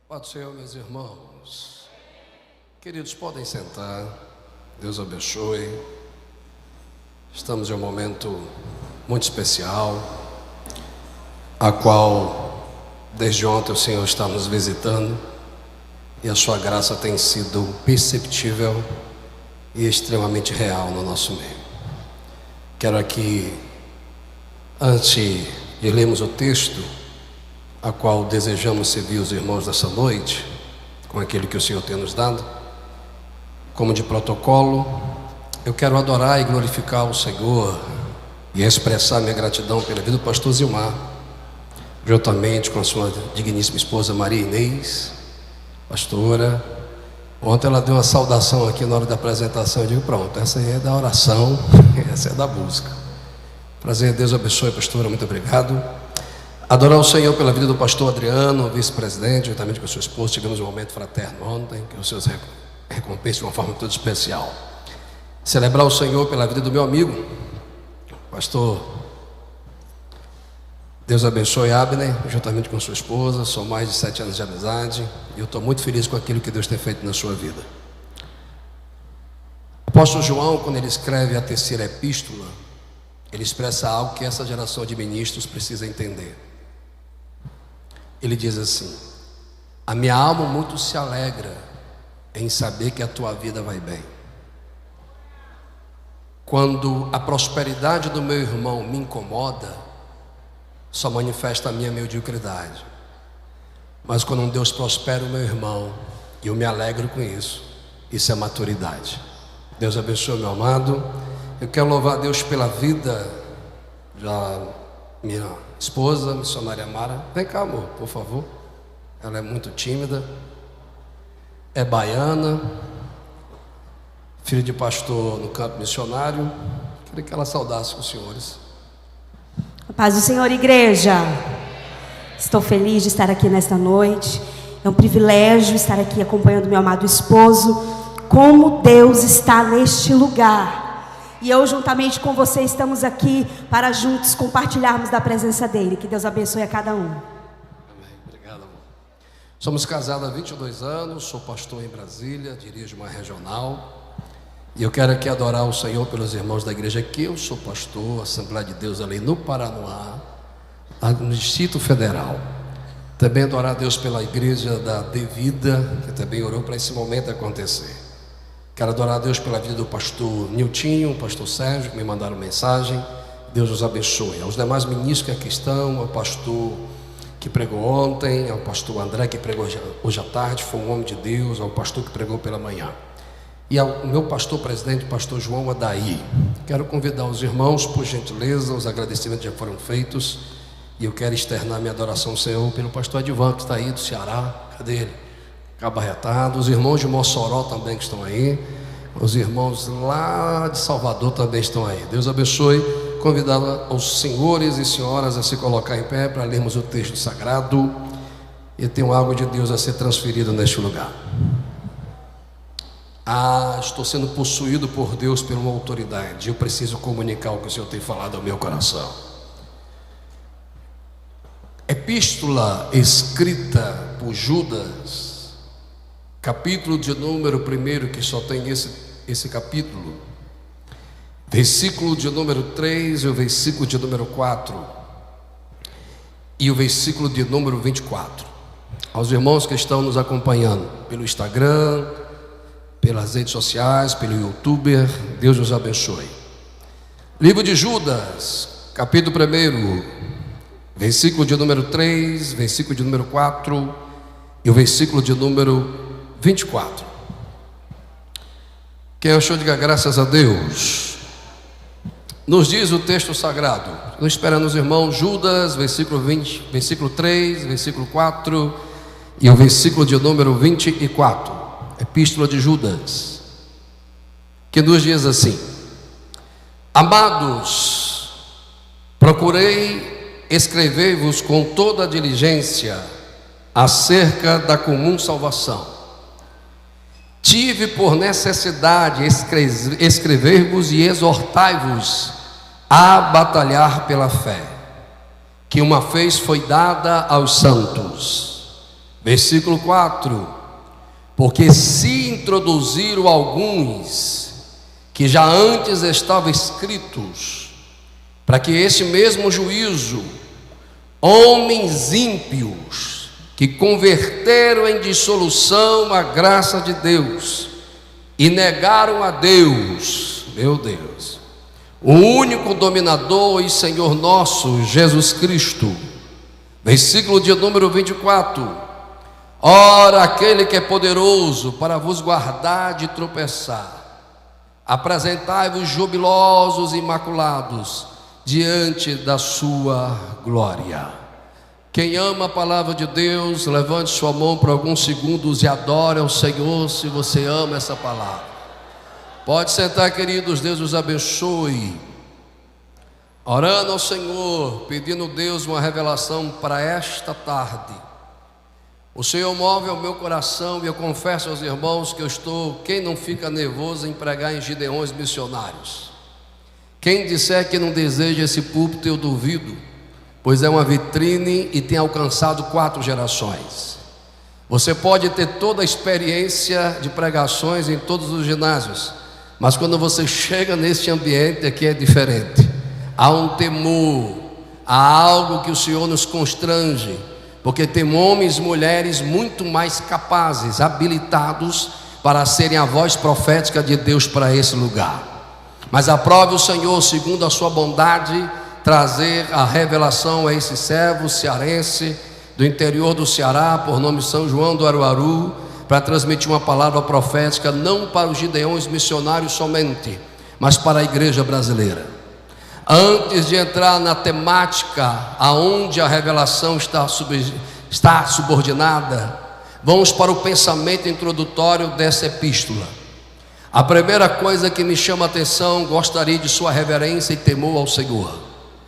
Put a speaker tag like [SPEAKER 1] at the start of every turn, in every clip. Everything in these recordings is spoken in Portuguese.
[SPEAKER 1] Paz do Senhor, meus irmãos. Queridos, podem sentar. Deus abençoe. Estamos em um momento muito especial, a qual desde ontem o Senhor está nos visitando e a sua graça tem sido perceptível e extremamente real no nosso meio. Quero aqui, antes de lermos o texto, a qual desejamos servir os irmãos dessa noite, com aquele que o Senhor tem nos dado, como de protocolo, eu quero adorar e glorificar o Senhor e expressar minha gratidão pela vida do pastor Zilmar, juntamente com a sua digníssima esposa Maria Inês, pastora. Ontem ela deu uma saudação aqui na hora da apresentação. Eu digo, pronto, essa aí é da oração, essa é da música. Prazer, Deus abençoe, pastora, muito obrigado. Adorar o Senhor pela vida do pastor Adriano, vice-presidente, juntamente com a sua esposa. Tivemos um momento fraterno ontem, que o Senhor recompense de uma forma muito especial. Celebrar o Senhor pela vida do meu amigo, pastor, Deus abençoe Abner, juntamente com sua esposa. São mais de 7 anos de amizade e eu estou muito feliz com aquilo que Deus tem feito na sua vida. O apóstolo João, quando ele escreve a terceira epístola, ele expressa algo que essa geração de ministros precisa entender. Ele diz assim: a minha alma muito se alegra em saber que a tua vida vai bem. Quando a prosperidade do meu irmão me incomoda, só manifesta a minha mediocridade. Mas quando um Deus prospera o meu irmão e eu me alegro com isso, isso é maturidade. Deus abençoe, meu amado. Eu quero louvar a Deus pela vida da minha esposa, missionária Mara. Vem cá, amor, por favor. Ela é muito tímida, é baiana, filha de pastor no campo missionário. Queria que ela saudasse os senhores.
[SPEAKER 2] A paz do Senhor, igreja. Estou feliz de estar aqui nesta noite. É um privilégio estar aqui acompanhando meu amado esposo. Como Deus está neste lugar. E eu, juntamente com você, estamos aqui para juntos compartilharmos da presença dEle. Que Deus abençoe a cada um.
[SPEAKER 1] Amém. Obrigado, amor. Somos casados há 22 anos, sou pastor em Brasília, dirijo uma regional. E eu quero aqui adorar o Senhor pelos irmãos da igreja que eu sou pastor, Assembleia de Deus ali no Paraná, no Distrito Federal. Também adorar a Deus pela igreja da Devida, que também orou para esse momento acontecer. Quero adorar a Deus pela vida do pastor Niltinho, o pastor Sérgio, que me mandaram mensagem. Deus os abençoe. Aos demais ministros que aqui estão, ao pastor que pregou ontem, ao pastor André que pregou hoje à tarde, foi um homem de Deus, ao pastor que pregou pela manhã. E ao meu pastor presidente, pastor João Adaí. Quero convidar os irmãos, por gentileza, os agradecimentos já foram feitos. E eu quero externar minha adoração ao Senhor pelo pastor Edivan, que está aí do Ceará. Cadê ele? Cabarretado. Os irmãos de Mossoró também que estão aí. Os irmãos lá de Salvador também estão aí. Deus abençoe. Convidar os senhores e senhoras a se colocar em pé para lermos o texto sagrado. E tem algo de Deus a ser transferido neste lugar. Estou sendo possuído por Deus por uma autoridade. Eu preciso comunicar o que o Senhor tem falado ao meu coração. Epístola escrita por Judas, capítulo de número 1, que só tem esse capítulo, versículo de número 3 e o versículo de número 4 e o versículo de número 24. Aos irmãos que estão nos acompanhando pelo Instagram, pelas redes sociais, pelo YouTuber, Deus nos abençoe. Livro de Judas, capítulo 1, versículo de número 3, versículo de número 4 e o versículo de número 24. Quem achou, diga graças a Deus. Nos diz o texto sagrado, estou esperando os irmãos, Judas, versículo 20, versículo 3, versículo 4 e o versículo de número 24. Epístola de Judas, que nos diz assim: amados, procurei escrever-vos com toda a diligência acerca da comum salvação. Tive por necessidade escrever-vos e exortai-vos a batalhar pela fé, que uma vez foi dada aos santos. Versículo 4: porque se introduziram alguns que já antes estavam escritos, para que esse mesmo juízo, homens ímpios, que converteram em dissolução a graça de Deus, e negaram a Deus, meu Deus, o único dominador e Senhor nosso, Jesus Cristo. Versículo de número 24: ora, aquele que é poderoso para vos guardar de tropeçar, apresentai-vos jubilosos e imaculados diante da sua glória. Quem ama a palavra de Deus, levante sua mão por alguns segundos e adore ao Senhor, se você ama essa palavra. Pode sentar, queridos, Deus os abençoe. Orando ao Senhor, pedindo a Deus uma revelação para esta tarde. O Senhor move ao meu coração, e eu confesso aos irmãos que eu estou, quem não fica nervoso em pregar em Gideões missionários? Quem disser que não deseja esse púlpito, eu duvido, pois é uma vitrine e tem alcançado 4 gerações. Você pode ter toda a experiência de pregações em todos os ginásios, mas quando você chega neste ambiente aqui é diferente. Há um temor, há algo que o Senhor nos constrange, porque tem homens e mulheres muito mais capazes, habilitados para serem a voz profética de Deus para esse lugar. Mas aprove o Senhor, segundo a sua bondade, trazer a revelação a esse servo cearense do interior do Ceará, por nome São João do Aruaru, para transmitir uma palavra profética, não para os Gideões missionários somente, mas para a igreja brasileira. Antes de entrar na temática aonde a revelação está subordinada, vamos para o pensamento introdutório dessa epístola. A primeira coisa que me chama a atenção, gostaria de sua reverência e temor ao Senhor.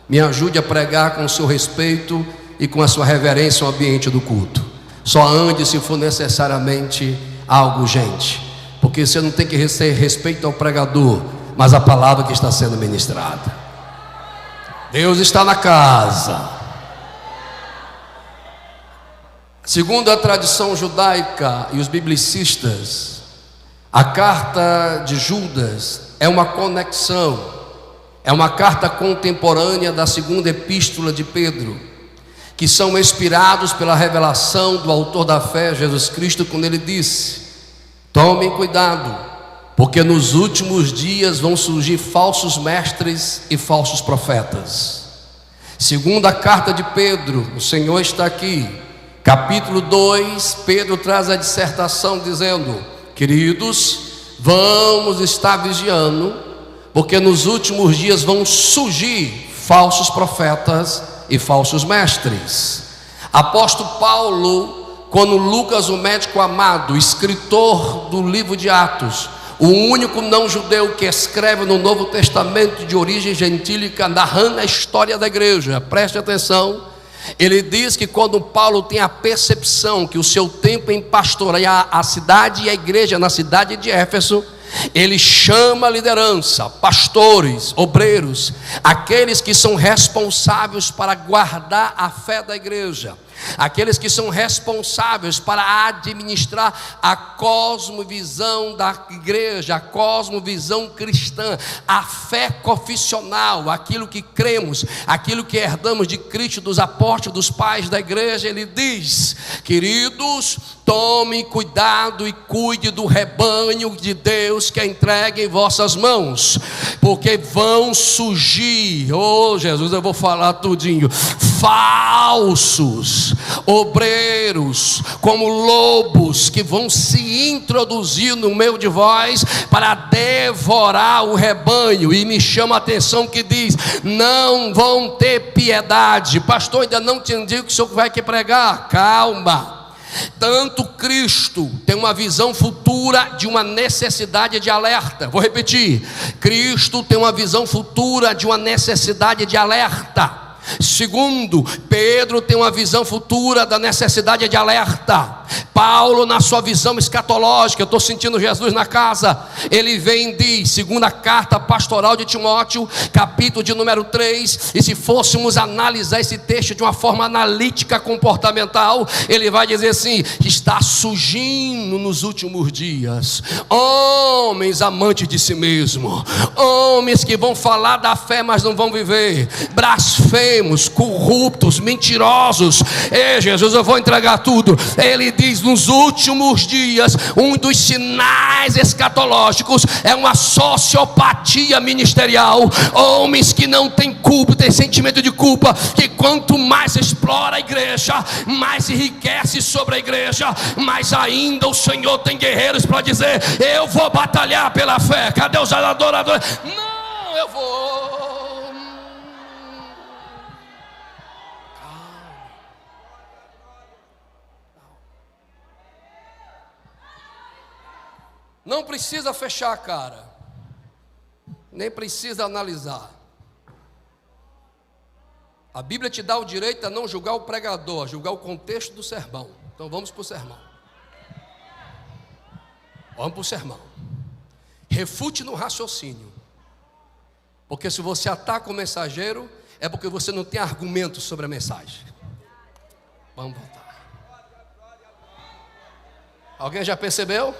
[SPEAKER 1] Me ajude a pregar com o seu respeito e com a sua reverência no ambiente do culto. Só ande se for necessariamente algo urgente, porque você não tem que ter respeito ao pregador, mas a palavra que está sendo ministrada. Deus está na casa. Segundo a tradição judaica e os biblicistas, a carta de Judas é uma conexão, é uma carta contemporânea da segunda epístola de Pedro, que são inspirados pela revelação do autor da fé, Jesus Cristo, quando ele disse: tomem cuidado, porque nos últimos dias vão surgir falsos mestres e falsos profetas. Segundo a carta de Pedro, o Senhor está aqui, capítulo 2, Pedro traz a dissertação dizendo: queridos, vamos estar vigiando, porque nos últimos dias vão surgir falsos profetas e falsos mestres. Apóstolo Paulo, quando Lucas, o médico amado, escritor do livro de Atos, o único não judeu que escreve no Novo Testamento de origem gentílica, narrando a história da igreja, preste atenção, ele diz que quando Paulo tem a percepção que o seu tempo em pastorear a cidade e a igreja na cidade de Éfeso, ele chama a liderança, pastores, obreiros, aqueles que são responsáveis para guardar a fé da igreja, aqueles que são responsáveis para administrar a cosmovisão da igreja, a cosmovisão cristã, a fé confissional, aquilo que cremos, aquilo que herdamos de Cristo, dos apóstolos, dos pais da igreja. Ele diz: queridos, tome cuidado e cuide do rebanho de Deus que é entregue em vossas mãos, porque vão surgir, oh Jesus, eu vou falar tudinho, falsos obreiros, como lobos, que vão se introduzir no meio de vós para devorar o rebanho. E me chama a atenção que diz: não vão ter piedade. Pastor, ainda não entendi o que o senhor vai aqui pregar. Calma. Tanto Cristo tem uma visão futura de uma necessidade de alerta. Vou repetir: Cristo tem uma visão futura de uma necessidade de alerta. Segundo, Pedro tem uma visão futura da necessidade de alerta. Paulo, na sua visão escatológica, eu estou sentindo Jesus na casa, ele vem e diz, segunda carta pastoral de Timóteo, capítulo de número 3, e se fôssemos analisar esse texto de uma forma analítica comportamental, ele vai dizer assim: está surgindo nos últimos dias homens amantes de si mesmo, homens que vão falar da fé, mas não vão viver, blasfemos, corruptos, mentirosos. Ei, Jesus, eu vou entregar tudo. Ele diz: nos últimos dias, um dos sinais escatológicos é uma sociopatia ministerial. Homens que não têm culpa, têm sentimento de culpa, que quanto mais explora a igreja, mais enriquece sobre a igreja, mais ainda o Senhor tem guerreiros para dizer: eu vou batalhar pela fé. Cadê os adoradores? Não, eu vou. Não precisa fechar a cara, nem precisa analisar. A Bíblia te dá o direito a não julgar o pregador, a julgar o contexto do sermão. Então vamos para o sermão. Vamos para o sermão. Refute no raciocínio. Porque se você ataca o mensageiro, é porque você não tem argumento sobre a mensagem. Vamos voltar. Alguém já percebeu?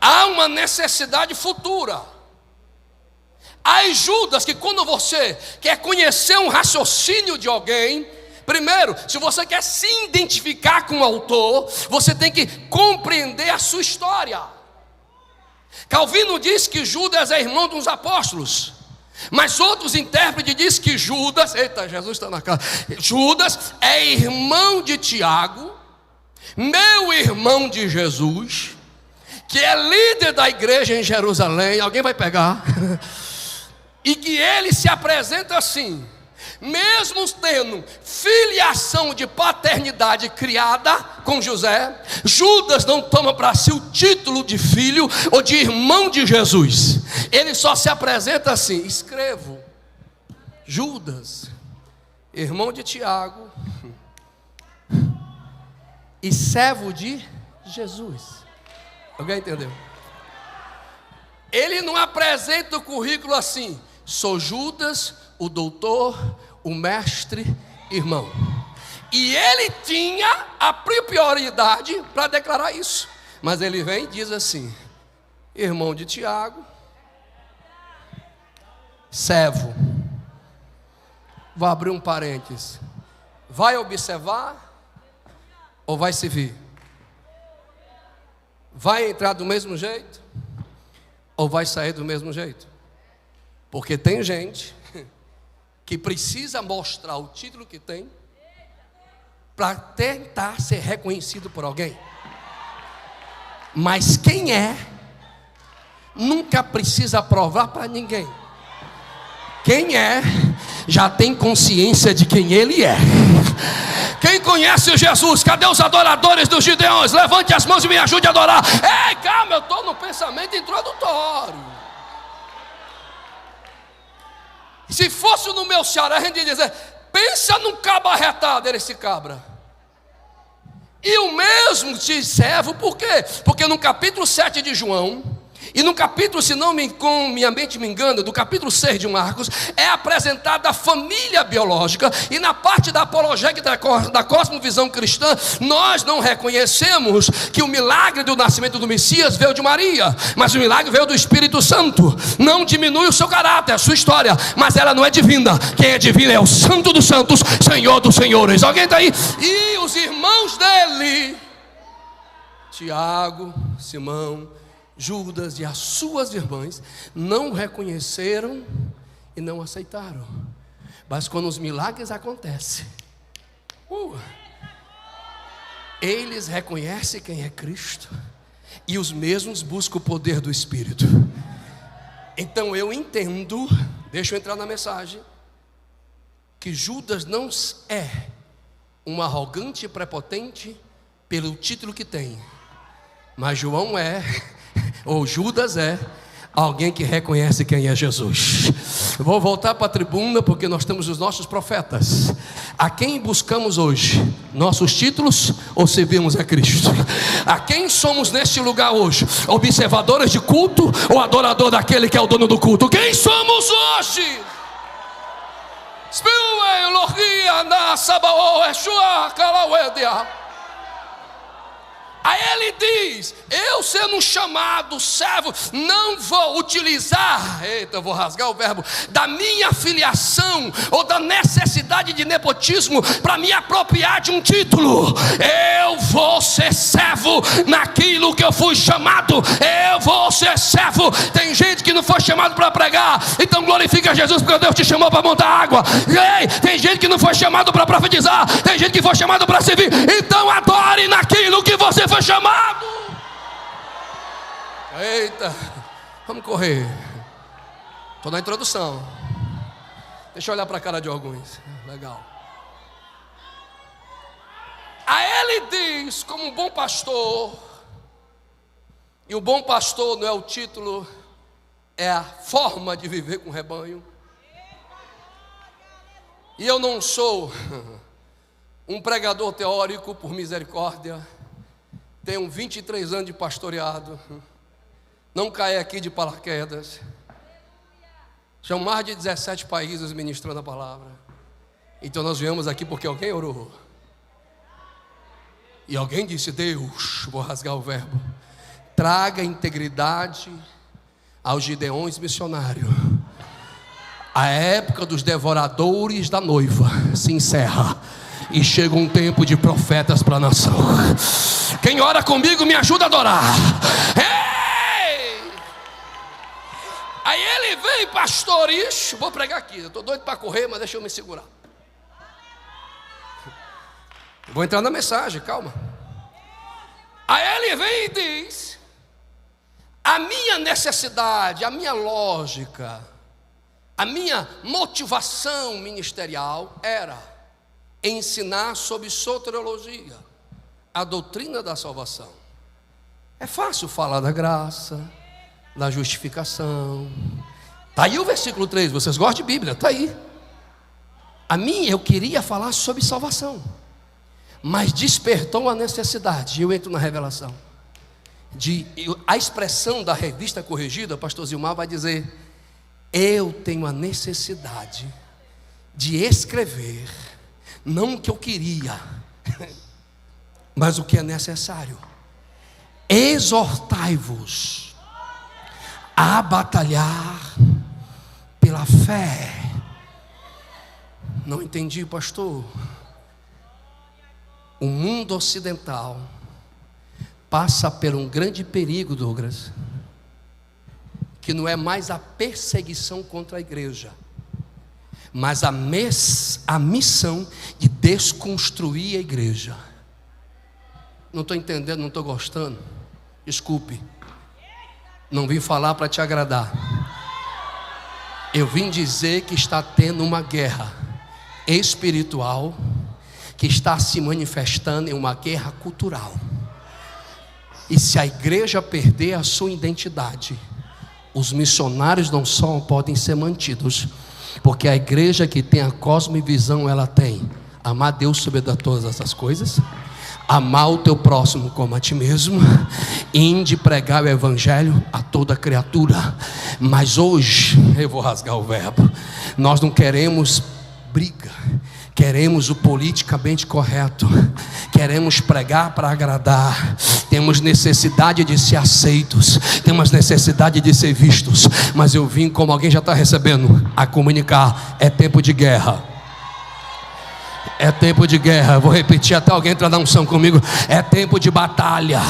[SPEAKER 1] Há uma necessidade futura. Há Judas que, quando você quer conhecer um raciocínio de alguém, primeiro, se você quer se identificar com o autor, você tem que compreender a sua história. Calvino diz que Judas é irmão dos apóstolos, mas outros intérpretes dizem que Judas, eita, Jesus está na casa, Judas é irmão de Tiago, meu irmão de Jesus, que é líder da igreja em Jerusalém. Alguém vai pegar? E que ele se apresenta assim: mesmo tendo filiação de paternidade criada com José, Judas não toma para si o título de filho ou de irmão de Jesus. Ele só se apresenta assim: escrevo, Judas, irmão de Tiago e servo de Jesus. Alguém entendeu? Ele não apresenta o currículo assim: sou Judas, o doutor, o mestre, irmão. E ele tinha a prioridade para declarar isso. Mas ele vem e diz assim: irmão de Tiago, servo. Vou abrir um parênteses. Vai observar ou vai servir? Vai entrar do mesmo jeito ou vai sair do mesmo jeito? Porque tem gente que precisa mostrar o título que tem para tentar ser reconhecido por alguém. Mas quem é nunca precisa provar para ninguém. Quem é já tem consciência de quem ele é. Quem conhece Jesus? Cadê os adoradores dos Gideões? Levante as mãos e me ajude a adorar. Ei, calma, eu estou no pensamento introdutório. Se fosse no meu Ceará, a gente ia dizer: pensa num cabo arretado, esse cabra. E o mesmo de servo, por quê? Porque no capítulo 7 de João, e no capítulo, se não minha mente me engana, do capítulo 6 de Marcos, é apresentada a família biológica. E na parte da apologética da cosmovisão cristã, nós não reconhecemos que o milagre do nascimento do Messias veio de Maria, mas o milagre veio do Espírito Santo. Não diminui o seu caráter, a sua história, mas ela não é divina. Quem é divino é o Santo dos Santos, Senhor dos Senhores. Alguém está aí? E os irmãos dele, Tiago, Simão, Judas e as suas irmãs, não reconheceram e não aceitaram. Mas quando os milagres acontecem, eles reconhecem quem é Cristo, e os mesmos buscam o poder do Espírito. Então eu entendo, deixa eu entrar na mensagem, que Judas não é um arrogante e prepotente pelo título que tem, mas João é, ou Judas é, Alguém que reconhece quem é Jesus. Vou voltar para a tribuna porque nós temos os nossos profetas. A quem buscamos hoje? Nossos títulos ou servimos a Cristo? A quem somos neste lugar hoje? Observadores de culto ou adorador daquele que é o dono do culto? Quem somos hoje? Aí ele diz: eu sendo um chamado servo, não vou utilizar, eu vou rasgar o verbo, da minha filiação ou da necessidade de nepotismo para me apropriar de um título. Eu vou ser servo naquilo que eu fui chamado. Eu vou ser servo. Tem gente que não foi chamado para pregar, então glorifica Jesus porque Deus te chamou para montar água. Ei, tem gente que não foi chamado para profetizar, tem gente que foi chamado para servir, então adore naquilo que você foi chamado. Eita, vamos correr. Estou na introdução. Deixa eu olhar para a cara de alguns. Legal. Aí ele diz, como um bom pastor, e o bom pastor não é o título, é a forma de viver com o rebanho. E eu não sou um pregador teórico, por misericórdia. Tenho 23 anos de pastoreado. Não caí aqui de paraquedas. São mais de 17 países ministrando a palavra. Então nós viemos aqui porque alguém orou. E alguém disse: Deus, vou rasgar o verbo, traga integridade aos gideões missionários. A época dos devoradores da noiva se encerra e chega um tempo de profetas para a nação. Quem ora comigo me ajuda a adorar. Ei! Aí ele vem, pastor, ixi, vou pregar aqui. Eu estou doido para correr, mas deixa eu me segurar. Vou entrar na mensagem, calma. Aí ele vem e diz: a minha necessidade, a minha lógica, a minha motivação ministerial era ensinar sobre soteriologia, a doutrina da salvação. É fácil falar da graça, da justificação. Está aí o versículo 3, vocês gostam de Bíblia? Está aí. A mim, eu queria falar sobre salvação, mas despertou a necessidade, eu entro na revelação, a expressão da revista corrigida, pastor Zilmar vai dizer: eu tenho a necessidade de escrever, não o que eu queria, mas o que é necessário. Exortai-vos a batalhar pela fé. Não entendi, pastor. O mundo ocidental passa por um grande perigo, Douglas, que não é mais a perseguição contra a igreja, mas a missão de desconstruir a igreja. Não estou entendendo, não estou gostando. Desculpe, não vim falar para te agradar. Eu vim dizer que está tendo uma guerra espiritual que está se manifestando em uma guerra cultural. E se a igreja perder a sua identidade, os missionários não só podem ser mantidos, porque a igreja que tem a cosmovisão, ela tem amar Deus sobre todas essas coisas, amar o teu próximo como a ti mesmo, e de pregar o evangelho a toda criatura. Mas hoje, eu vou rasgar o verbo, nós não queremos briga, queremos o politicamente correto, queremos pregar para agradar, temos necessidade de ser aceitos, temos necessidade de ser vistos. Mas eu vim, como alguém já está recebendo, a comunicar: é tempo de guerra. É tempo de guerra. Vou repetir até alguém entrar na unção comigo. É tempo de batalha.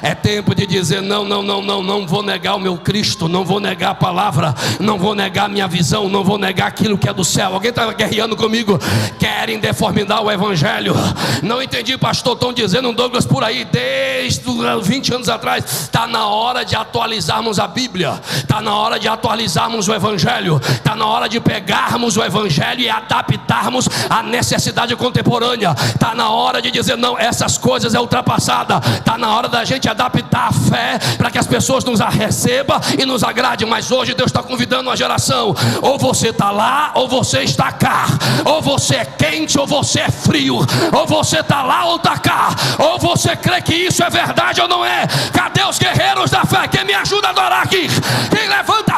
[SPEAKER 1] É tempo de dizer: não, não, não, não, não vou negar o meu Cristo, não vou negar a palavra, não vou negar a minha visão, não vou negar aquilo que é do céu. Alguém está guerreando comigo? Querem deformidar o evangelho. Não entendi, pastor, estão dizendo, Douglas, por aí desde 20 anos atrás. Está na hora de atualizarmos a Bíblia, está na hora de atualizarmos o evangelho, está na hora de pegarmos o evangelho e adaptarmos a necessidade cidade contemporânea. Está na hora de dizer: não, essas coisas é ultrapassada. Está na hora da gente adaptar a fé para que as pessoas nos recebam e nos agradem. Mas hoje Deus está convidando uma geração: ou você está lá ou você está cá, ou você é quente ou você é frio, ou você está lá ou está cá, ou você crê que isso é verdade ou não é. Cadê os guerreiros da fé? Quem me ajuda a adorar aqui? Quem levanta?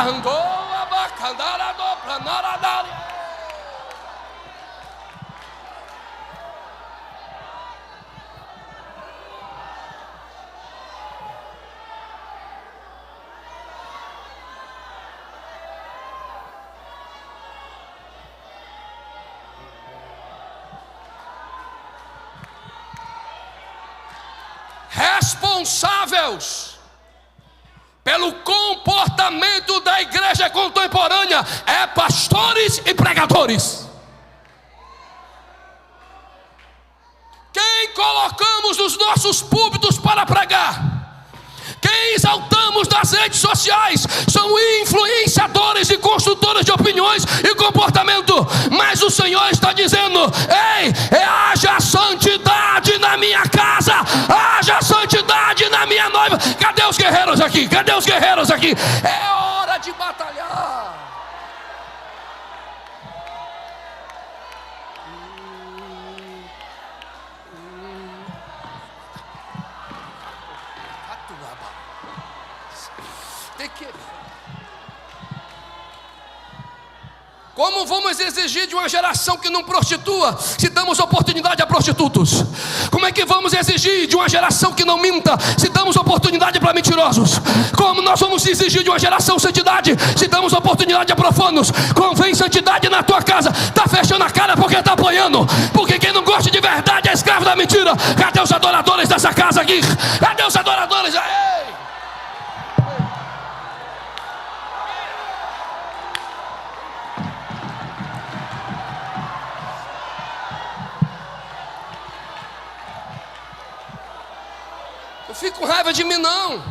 [SPEAKER 1] Responsáveis pelo comportamento da igreja contemporânea é pastores e pregadores. Quem colocamos nos nossos púlpitos para pregar, quem exaltamos nas redes sociais, são influenciadores e construtores de opiniões e comportamento. Mas o Senhor está dizendo: ei, haja santidade na minha casa, haja santidade na minha noiva. Cadê os guerreiros aqui? Cadê os guerreiros aqui? É hora de batalhar. Como vamos exigir de uma geração que não prostitua, se damos oportunidade a prostitutos? Como é que vamos exigir de uma geração que não minta, se damos oportunidade para mentirosos? Como nós vamos exigir de uma geração santidade, se damos oportunidade a profanos? Convém santidade na tua casa, está fechando a cara porque está apoiando, porque quem não gosta de verdade é escravo da mentira. Cadê os adoradores dessa casa aqui? Cadê os adoradores? Ei! Não fique com raiva de mim, não.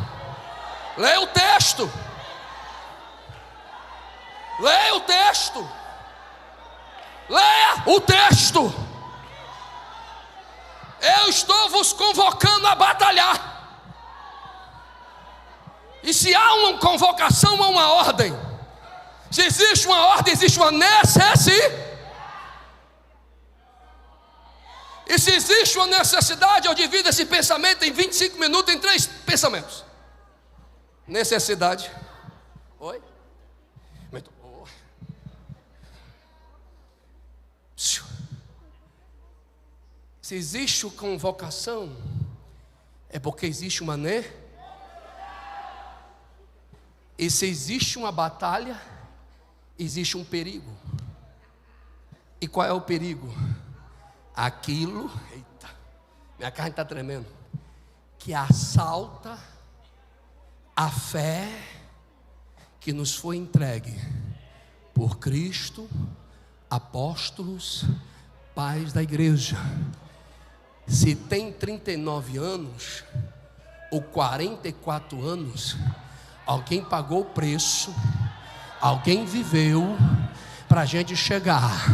[SPEAKER 1] Leia o texto. Leia o texto. Leia o texto. Eu estou vos convocando a batalhar. E se há uma convocação, há uma ordem. Se existe uma ordem, existe uma necessidade. E se existe uma necessidade, eu divido esse pensamento em 25 minutos em 3 pensamentos. Necessidade. Oi? Se existe uma convocação, é porque existe uma E se existe uma batalha, existe um perigo. E qual é o perigo? Aquilo, eita, minha carne está tremendo, que assalta a fé que nos foi entregue por Cristo, apóstolos, pais da igreja. Se tem 39 anos ou 44 anos, alguém pagou o preço, alguém viveu para a gente chegar.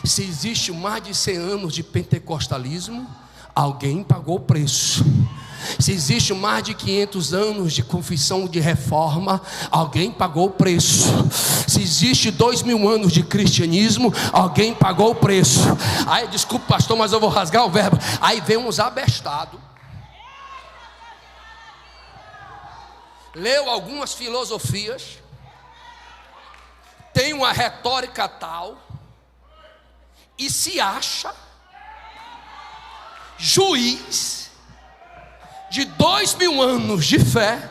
[SPEAKER 1] Se existe mais de 100 anos de pentecostalismo, alguém pagou o preço. Se existe mais de 500 anos de confissão de reforma, alguém pagou o preço. Se existe 2000 anos de cristianismo, alguém pagou o preço. Aí, desculpa pastor, mas eu vou rasgar o verbo. Aí vem uns abestados, leu algumas filosofias, tem uma retórica tal, e se acha juiz de 2000 anos de fé,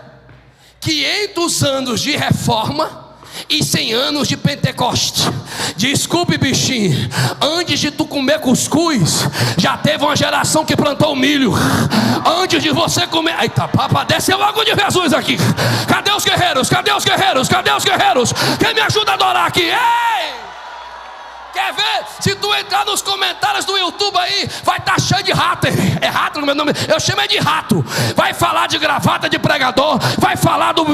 [SPEAKER 1] 500 anos de reforma e 100 anos de Pentecoste. Desculpe, bichinho, antes de tu comer cuscuz, já teve uma geração que plantou milho. Antes de você comer, eita, papa, desceu água de Jesus aqui. Cadê os guerreiros? Cadê os guerreiros? Cadê os guerreiros? Quem me ajuda a adorar aqui? Ei! Quer ver? Se tu entrar nos comentários do YouTube aí, vai estar cheio de hater. É rato no meu nome? Eu chamo de rato. Vai falar de gravata de pregador, vai falar do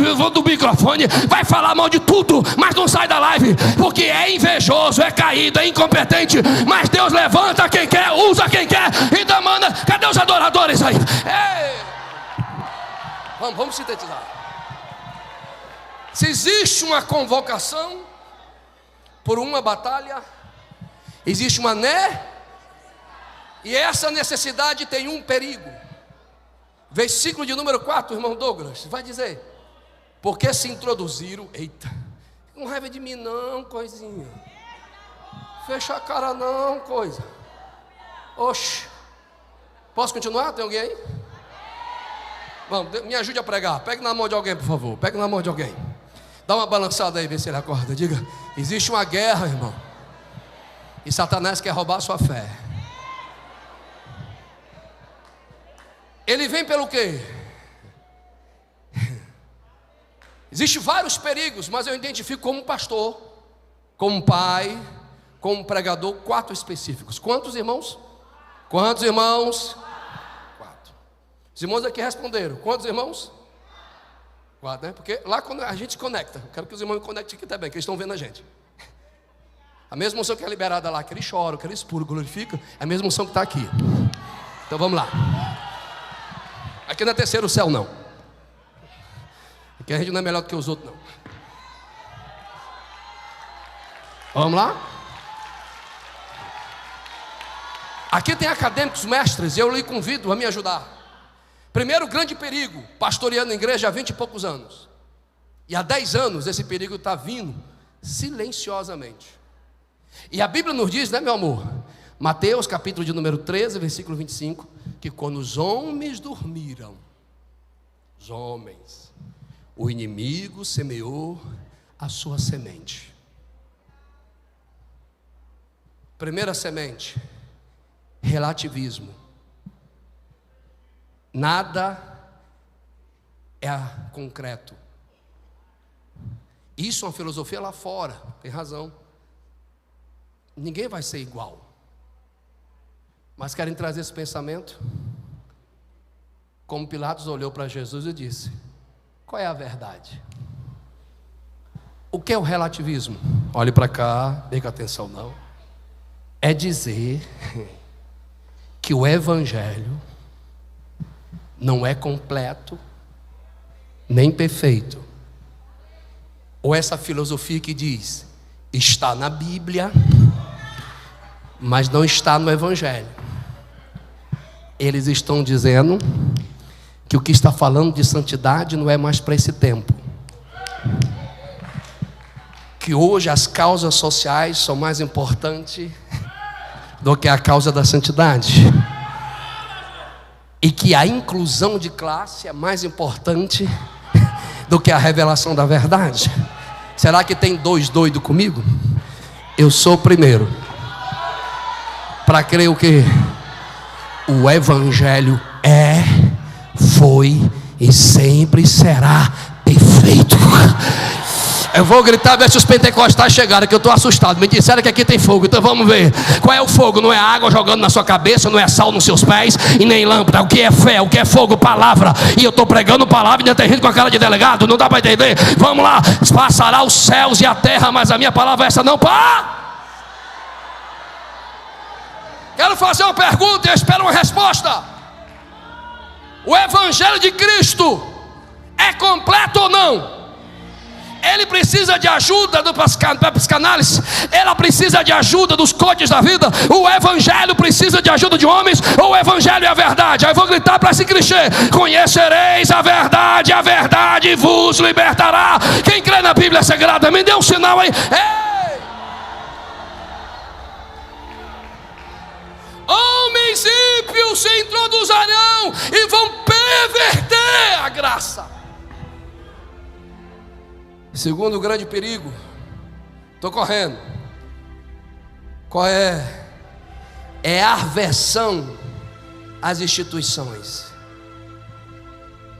[SPEAKER 1] microfone, vai falar mal de tudo, mas não sai da live, porque é invejoso, é caído, é incompetente. Mas Deus levanta quem quer, usa quem quer e demanda. Cadê os adoradores aí? Ei! Vamos sintetizar. Se existe uma convocação por uma batalha, existe uma e essa necessidade tem um perigo. Versículo de número 4, irmão Douglas, vai dizer: porque se introduziram, eita, com raiva de mim não, coisinha, fecha a cara não, coisa. Oxe, posso continuar? Tem alguém aí? Vamos, me ajude a pregar. Pegue na mão de alguém, por favor. Pegue na mão de alguém. Dá uma balançada aí, vê se ele acorda. Diga: existe uma guerra, irmão, e Satanás quer roubar a sua fé. Ele vem pelo quê? Existem vários perigos, mas eu identifico como pastor, como pai, como pregador, 4 específicos. Quantos irmãos? Quantos irmãos? 4. Os irmãos aqui responderam. Quantos irmãos? 4, né? Porque lá quando a gente conecta, eu quero que os irmãos me conectem aqui também, que eles estão vendo a gente. A mesma unção que é liberada lá, que eles choram, que eles pulam, glorificam, é a mesma unção que está aqui. Então vamos lá. Aqui não é terceiro céu, não. Aqui a gente não é melhor do que os outros, não. Vamos lá? Aqui tem acadêmicos, mestres, e eu lhe convido a me ajudar. Primeiro grande perigo, pastoreando a igreja há 20 e poucos anos. E há 10 anos esse perigo está vindo silenciosamente. E a Bíblia nos diz, né, meu amor? Mateus capítulo de número 13, versículo 25, que quando os homens dormiram, os homens, o inimigo semeou a sua semente. Primeira semente, relativismo. Nada é concreto. Isso é uma filosofia lá fora, tem razão. Ninguém vai ser igual. Mas querem trazer esse pensamento? Como Pilatos olhou para Jesus e disse: qual é a verdade? O que é o relativismo? Olhe para cá, dê atenção não. É dizer que o evangelho não é completo, nem perfeito. Ou essa filosofia que diz: está na Bíblia, mas não está no evangelho. Eles estão dizendo que o que está falando de santidade não é mais para esse tempo. Que hoje as causas sociais são mais importantes do que a causa da santidade. E que a inclusão de classe é mais importante do que a revelação da verdade. Será que tem 2 doidos comigo? Eu sou o primeiro para crer o que? O evangelho foi e sempre será perfeito. Eu vou gritar, ver se os pentecostais chegaram, que eu estou assustado. Me disseram que aqui tem fogo, então vamos ver. Qual é o fogo? Não é água jogando na sua cabeça, não é sal nos seus pés e nem lâmpada. O que é fé? O que é fogo? Palavra. E eu estou pregando palavra e ainda tem gente com a cara de delegado. Não dá para entender. Vamos lá. Passará os céus e a terra, mas a minha palavra é essa não. Quero fazer uma pergunta e eu espero uma resposta. O evangelho de Cristo é completo ou não? Ele precisa de ajuda da psicanálise, ela precisa de ajuda dos coaches da vida. O evangelho precisa de ajuda de homens, ou o evangelho é a verdade? Aí eu vou gritar para esse clichê: conhecereis a verdade vos libertará. Quem crê na Bíblia Sagrada, me dê um sinal aí. Ei! Homens ímpios se introduzirão e vão perverter a graça. Segundo grande perigo, estou correndo. Qual é? É a aversão às instituições.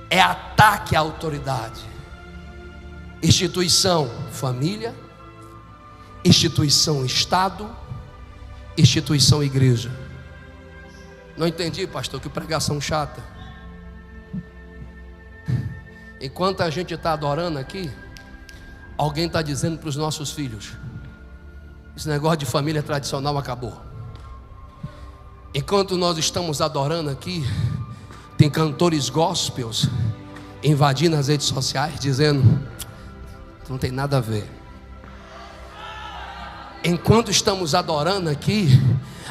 [SPEAKER 1] É ataque à autoridade. Instituição família, instituição Estado, instituição igreja. Não entendi, pastor, que pregação chata. Enquanto a gente está adorando aqui, alguém está dizendo para os nossos filhos: esse negócio de família tradicional acabou. Enquanto nós estamos adorando aqui, tem cantores gospels invadindo as redes sociais dizendo: não tem nada a ver. Enquanto estamos adorando aqui,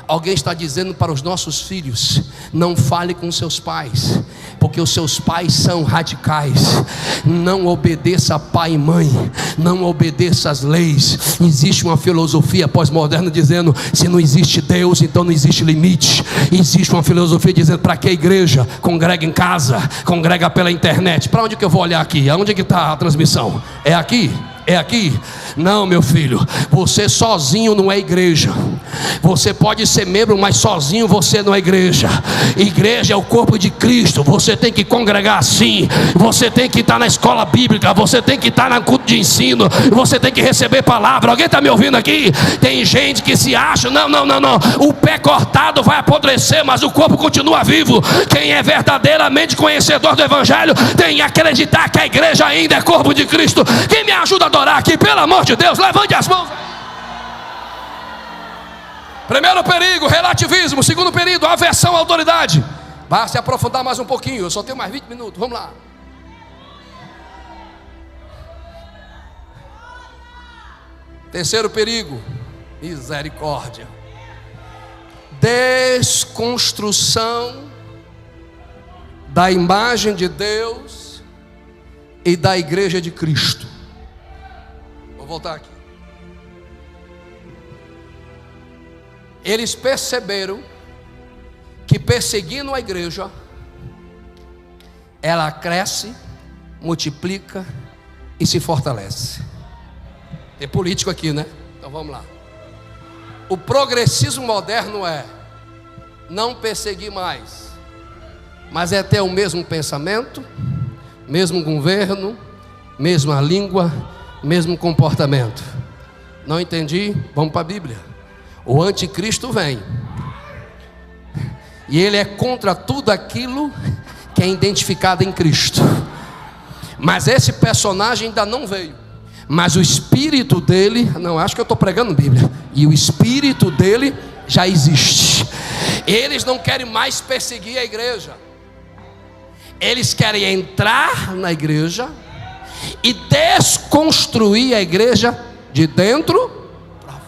[SPEAKER 1] alguém está dizendo para os nossos filhos: não fale com seus pais, porque os seus pais são radicais. Não obedeça a pai e mãe, não obedeça às leis. Existe uma filosofia pós-moderna dizendo: se não existe Deus, então não existe limite. Existe uma filosofia dizendo: para que igreja? Congrega em casa, congrega pela internet. Para onde que eu vou olhar aqui? Aonde que está a transmissão? É aqui? É aqui? Não, meu filho, você sozinho não é igreja. Você pode ser membro, mas sozinho você não é igreja. Igreja é o corpo de Cristo. Você tem que congregar assim. Você tem que estar na escola bíblica. Você tem que estar na culto de ensino. Você tem que receber palavra. Alguém está me ouvindo aqui? Tem gente que se acha: não. O pé cortado vai apodrecer, mas o corpo continua vivo. Quem é verdadeiramente conhecedor do evangelho tem que acreditar que a igreja ainda é corpo de Cristo. Quem me ajuda a adorar aqui, pelo amor de Deus, levante as mãos. Primeiro perigo, relativismo. Segundo perigo, aversão à autoridade. Vai se aprofundar mais um pouquinho, eu só tenho mais 20 minutos, vamos lá. Terceiro perigo, misericórdia. Desconstrução da imagem de Deus e da igreja de Cristo. Vou voltar aqui. Eles perceberam que perseguindo a igreja, ela cresce, multiplica e se fortalece. Tem político aqui, né? Então vamos lá. O progressismo moderno é não perseguir mais, mas é ter o mesmo pensamento, mesmo governo, mesma língua, mesmo comportamento. Não entendi? Vamos para a Bíblia. O anticristo vem e ele é contra tudo aquilo que é identificado em Cristo. Mas esse personagem ainda não veio. Mas o espírito dele, não, acho que eu estou pregando Bíblia. E o espírito dele já existe. Eles não querem mais perseguir a igreja. Eles querem entrar na igreja e desconstruir a igreja de dentro para fora.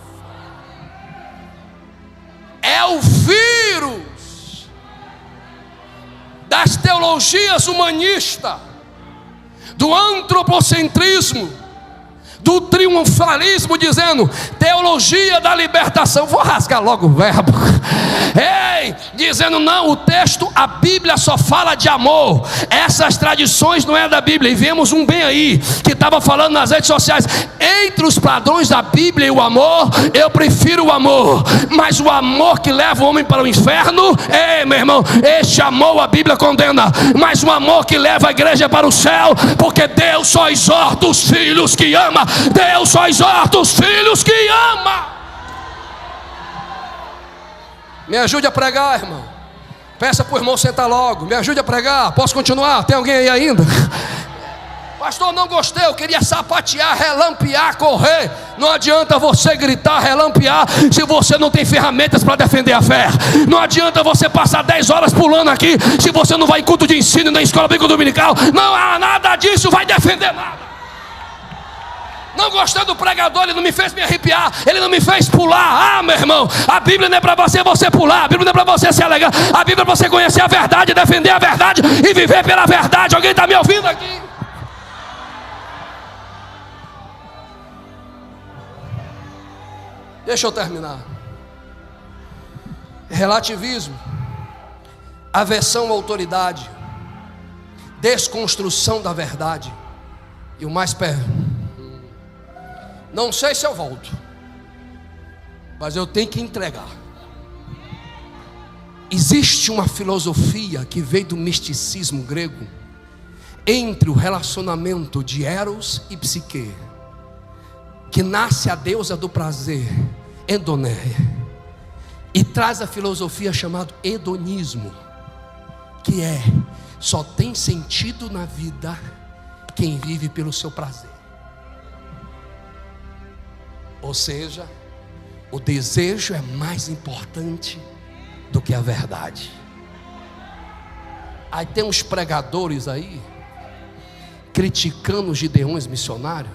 [SPEAKER 1] É o vírus das teologias humanistas, do antropocentrismo, do triunfalismo, dizendo teologia da libertação. Vou rasgar logo o verbo. Ei, dizendo não, o texto, a Bíblia só fala de amor. Essas tradições não é da Bíblia. E vemos um bem aí que estava falando nas redes sociais: entre os padrões da Bíblia e o amor, eu prefiro o amor. Mas o amor que leva o homem para o inferno, ei, meu irmão, este amor a Bíblia condena. Mas o amor que leva a igreja para o céu, porque Deus só exorta os filhos que ama. Deus só exorta os filhos que ama. Me ajude a pregar, irmão. Peça para o irmão sentar logo. Me ajude a pregar. Posso continuar? Tem alguém aí ainda? Pastor, não gostei. Eu queria sapatear, relampear, correr. Não adianta você gritar, relampear, se você não tem ferramentas para defender a fé. Não adianta você passar 10 horas pulando aqui, se você não vai em culto de ensino, nem escola bíblica dominical. Não há nada disso, vai defender nada. Não gostei do pregador, ele não me fez me arrepiar, ele não me fez pular. Ah, meu irmão, a Bíblia não é para você pular, a Bíblia não é para você se alegrar, a Bíblia é para você conhecer a verdade, defender a verdade e viver pela verdade. Alguém está me ouvindo aqui? Deixa eu terminar. Relativismo, aversão à autoridade, desconstrução da verdade. E o mais perto, não sei se eu volto, mas eu tenho que entregar. Existe uma filosofia que veio do misticismo grego, entre o relacionamento de Eros e Psique, que nasce a deusa do prazer, Endoné, e traz a filosofia chamada hedonismo, que só tem sentido na vida quem vive pelo seu prazer. Ou seja, o desejo é mais importante do que a verdade. Aí tem uns pregadores aí criticando os gideões missionários,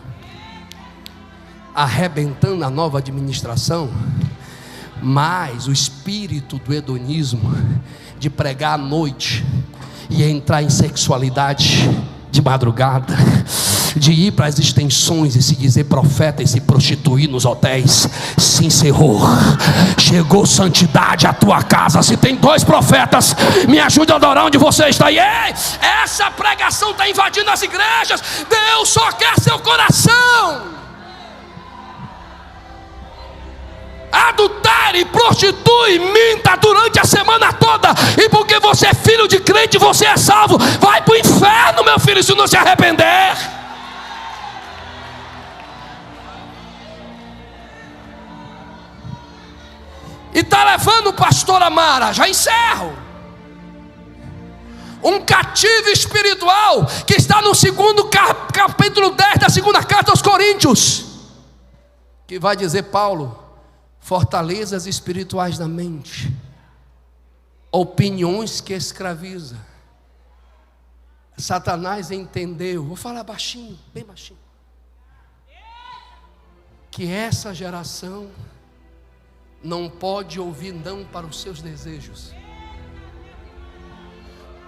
[SPEAKER 1] arrebentando a nova administração, mas o espírito do hedonismo, de pregar à noite e entrar em sexualidade de madrugada, de ir para as extensões e se dizer profeta e se prostituir nos hotéis, se encerrou. Chegou santidade à tua casa. Se tem 2 profetas, me ajude a adorar onde você está. E essa pregação está invadindo as igrejas. Deus só quer seu coração. Adultere, prostitui, minta durante a semana toda, e porque você é filho de crente, você é salvo. Vai para o inferno, meu filho, se não se arrepender. E está levando o pastor Amara, já encerro, um cativo espiritual, que está no capítulo 10 da segunda carta aos Coríntios, que vai dizer Paulo: fortalezas espirituais da mente, opiniões que escraviza. Satanás entendeu, vou falar baixinho, bem baixinho, que essa geração não pode ouvir não para os seus desejos.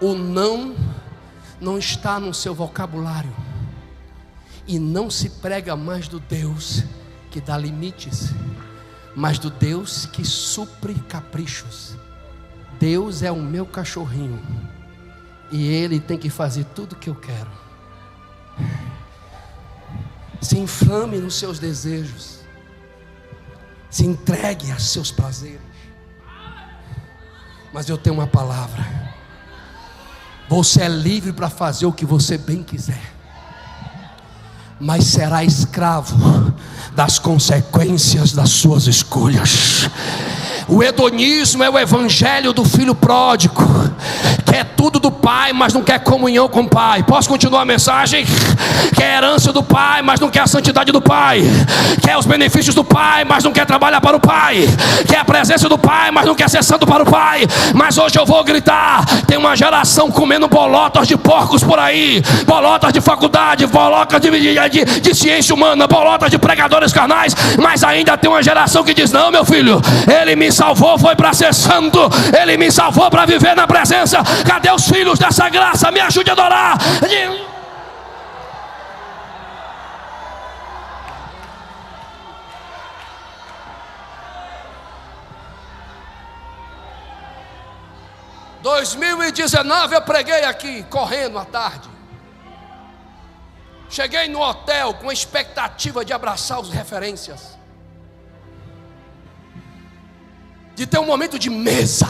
[SPEAKER 1] O não está no seu vocabulário, e não se prega mais do Deus que dá limites, mas do Deus que supre caprichos. Deus é o meu cachorrinho, e Ele tem que fazer tudo o que eu quero. Se inflame nos seus desejos, se entregue a seus prazeres. Mas eu tenho uma palavra: você é livre para fazer o que você bem quiser, mas será escravo das consequências das suas escolhas. O hedonismo é o evangelho do filho pródigo, quer tudo do pai, mas não quer comunhão com o pai. Posso continuar a mensagem? Quer herança do pai, mas não quer a santidade do pai. Quer os benefícios do pai, mas não quer trabalhar para o pai. Quer a presença do pai, mas não quer ser santo para o pai. Mas hoje eu vou gritar: tem uma geração comendo bolotas de porcos por aí, bolotas de faculdade, bolotas de ciência humana, bolotas de pregadores carnais. Mas ainda tem uma geração que diz: não, meu filho, Ele me salvou, foi para ser santo, Ele me salvou para viver na presença. Cadê os filhos dessa graça? Me ajude a adorar. 2019 eu preguei aqui, correndo à tarde. Cheguei no hotel com a expectativa de abraçar os referências, de ter um momento de mesa,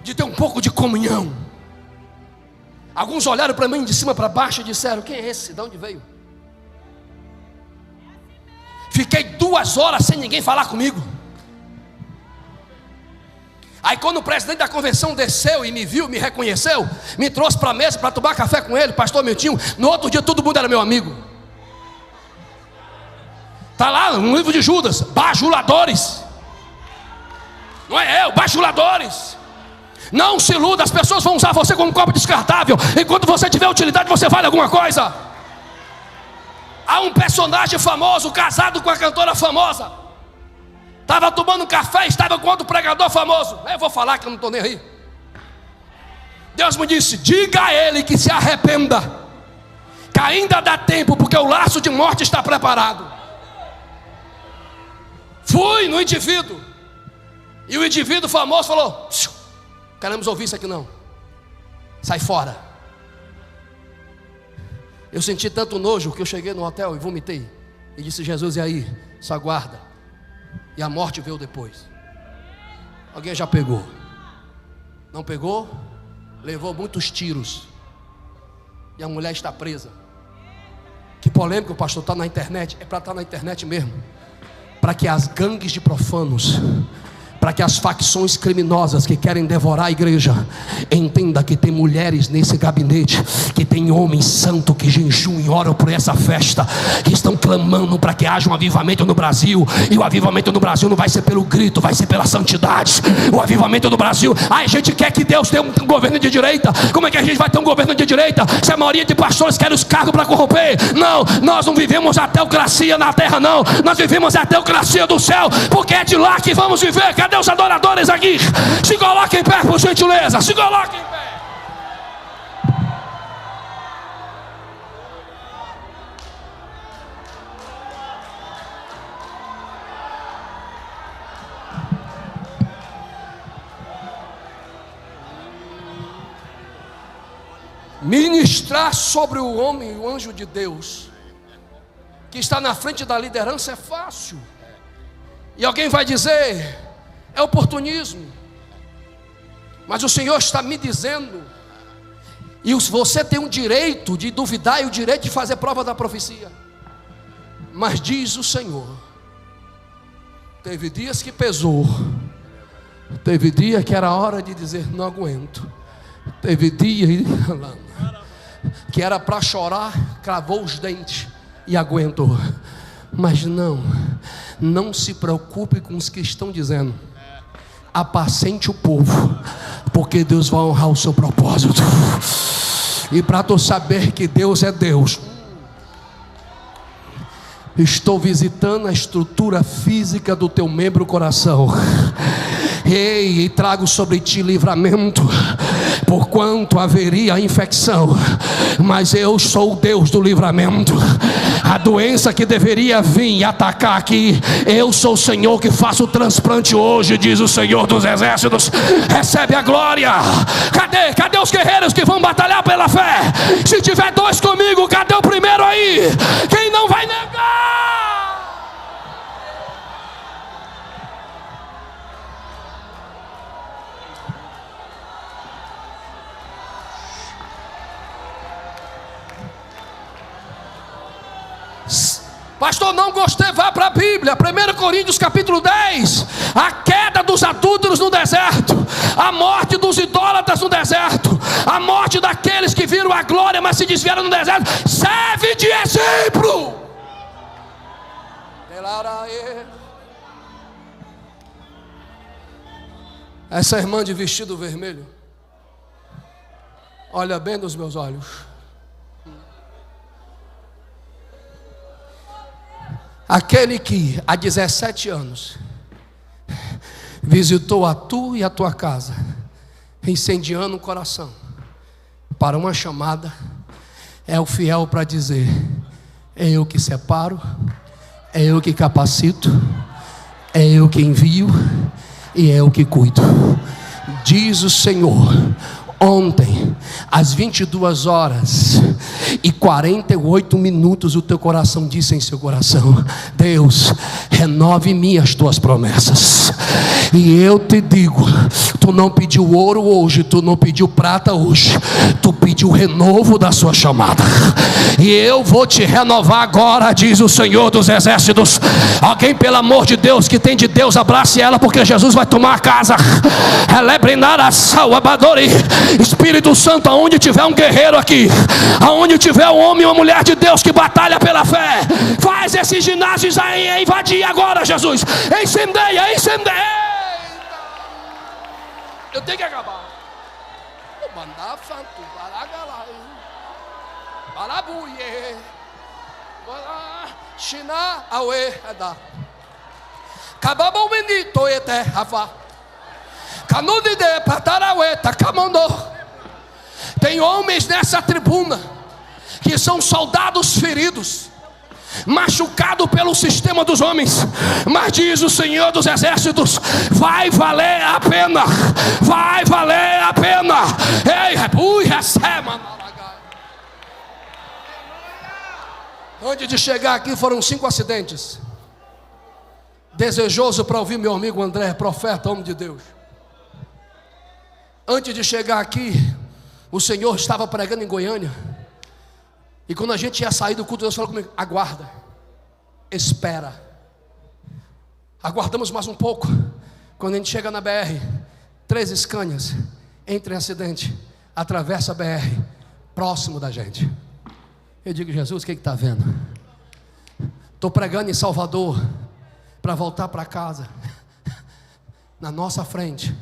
[SPEAKER 1] de ter um pouco de comunhão. Alguns olharam para mim de cima para baixo e disseram: quem é esse? De onde veio? Fiquei 2 horas sem ninguém falar comigo. Aí quando o presidente da convenção desceu e me viu, me reconheceu, me trouxe para a mesa para tomar café com ele, pastor Miltinho. No outro dia todo mundo era meu amigo. Está lá no livro de Judas: bajuladores. Não é eu, bajuladores. Não se iluda, as pessoas vão usar você como um copo descartável. Enquanto você tiver utilidade, você vale alguma coisa. Há um personagem famoso, casado com a cantora famosa. Estava tomando café, estava com outro pregador famoso. Eu vou falar que eu não estou nem aí. Deus me disse: diga a ele que se arrependa, que ainda dá tempo, porque o laço de morte está preparado. Fui no indivíduo, e o indivíduo famoso falou: queremos ouvir isso aqui não, sai fora. Eu senti tanto nojo que eu cheguei no hotel e vomitei, e disse: Jesus, e aí? Só aguarda. E a morte veio depois. Alguém já pegou? Não pegou? Levou muitos tiros, e a mulher está presa. Que polêmico, pastor, está na internet. É para estar na internet mesmo. para que as gangues de profanos, para que as facções criminosas que querem devorar a igreja entenda que tem mulheres nesse gabinete, que tem homens santos que jejuam e oram por essa festa, que estão clamando para que haja um avivamento no Brasil. E o avivamento no Brasil não vai ser pelo grito, vai ser pela santidade. O avivamento no Brasil, a gente quer que Deus tenha um governo de direita. Como é que a gente vai ter um governo de direita se a maioria de pastores querem os cargos para corromper? Não, nós não vivemos a teocracia na terra, não. Nós vivemos a teocracia do céu, porque é de lá que vamos viver. Cadê os adoradores aqui? Se coloquem em pé, por gentileza. Se coloquem em pé. Ministrar sobre o homem, o anjo de Deus, que está na frente da liderança, é fácil. E alguém vai dizer: é oportunismo. Mas o Senhor está me dizendo, e você tem o direito de duvidar e o direito de fazer prova da profecia. Mas diz o Senhor: teve dias que pesou, teve dia que era hora de dizer não aguento, teve dia que era para chorar, cravou os dentes e aguentou. Mas não se preocupe com os que estão dizendo. Apacente o povo, porque Deus vai honrar o seu propósito. E para tu saber que Deus é Deus, estou visitando a estrutura física do teu membro coração. E trago sobre ti livramento, porquanto haveria infecção, mas eu sou o Deus do livramento. A doença que deveria vir e atacar aqui, eu sou o Senhor que faço o transplante hoje, diz o Senhor dos Exércitos. Recebe a glória. Cadê os guerreiros que vão batalhar pela fé? Se tiver dois comigo, cadê o primeiro aí? Quem não vai negar? Pastor, não gostei, vá para a Bíblia. 1 Coríntios capítulo 10. A queda dos adúlteros no deserto, a morte dos idólatras no deserto, a morte daqueles que viram a glória, mas se desviaram no deserto, serve de exemplo. Essa irmã de vestido vermelho, olha bem nos meus olhos. Aquele que há 17 anos visitou a tu e a tua casa, incendiando o coração para uma chamada, é o fiel para dizer: é eu que separo, é eu que capacito, é eu que envio e é eu que cuido, diz o Senhor. Ontem, às 22h48, o teu coração disse em seu coração: Deus, renove em mim as tuas promessas. E eu te digo, tu não pediu ouro hoje, tu não pediu prata hoje, tu pediu o renovo da sua chamada. E eu vou te renovar agora, diz o Senhor dos Exércitos. Alguém, pelo amor de Deus, que tem de Deus, abrace ela, porque Jesus vai tomar a casa. Espírito Santo, aonde tiver um guerreiro aqui, aonde tiver um homem e uma mulher de Deus que batalha pela fé, faz esses ginásios aí invadir agora, Jesus. Incendeia. Eu tenho que acabar. Tem homens nessa tribuna que são soldados feridos, machucado pelo sistema dos homens, mas diz o Senhor dos Exércitos: vai valer a pena, vai valer a pena. Antes de chegar aqui foram 5 acidentes. Desejoso para ouvir meu amigo André, profeta, homem de Deus. Antes de chegar aqui, o Senhor estava pregando em Goiânia. E quando a gente ia sair do culto, Deus falou comigo: aguarda, espera. Aguardamos mais um pouco. Quando a gente chega na BR, 3 Scanias entra em acidente, atravessa a BR, próximo da gente. Eu digo: Jesus, o que está vendo? Estou pregando em Salvador, para voltar para casa. Na nossa frente,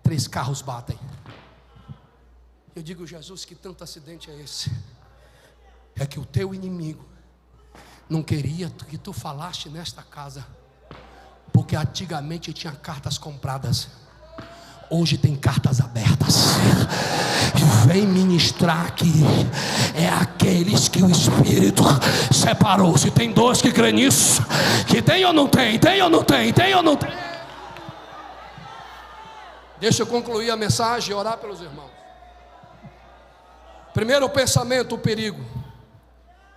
[SPEAKER 1] 3 carros batem. Eu digo: Jesus, que tanto acidente é esse? É que o teu inimigo não queria que tu falaste nesta casa, porque antigamente tinha cartas compradas, hoje tem cartas abertas. Vem ministrar aqui. É aqueles que o Espírito separou. Se tem 2 que crê nisso, que tem ou não tem? Tem ou não tem? Tem ou não tem? Deixa eu concluir a mensagem e orar pelos irmãos. Primeiro o pensamento, o perigo.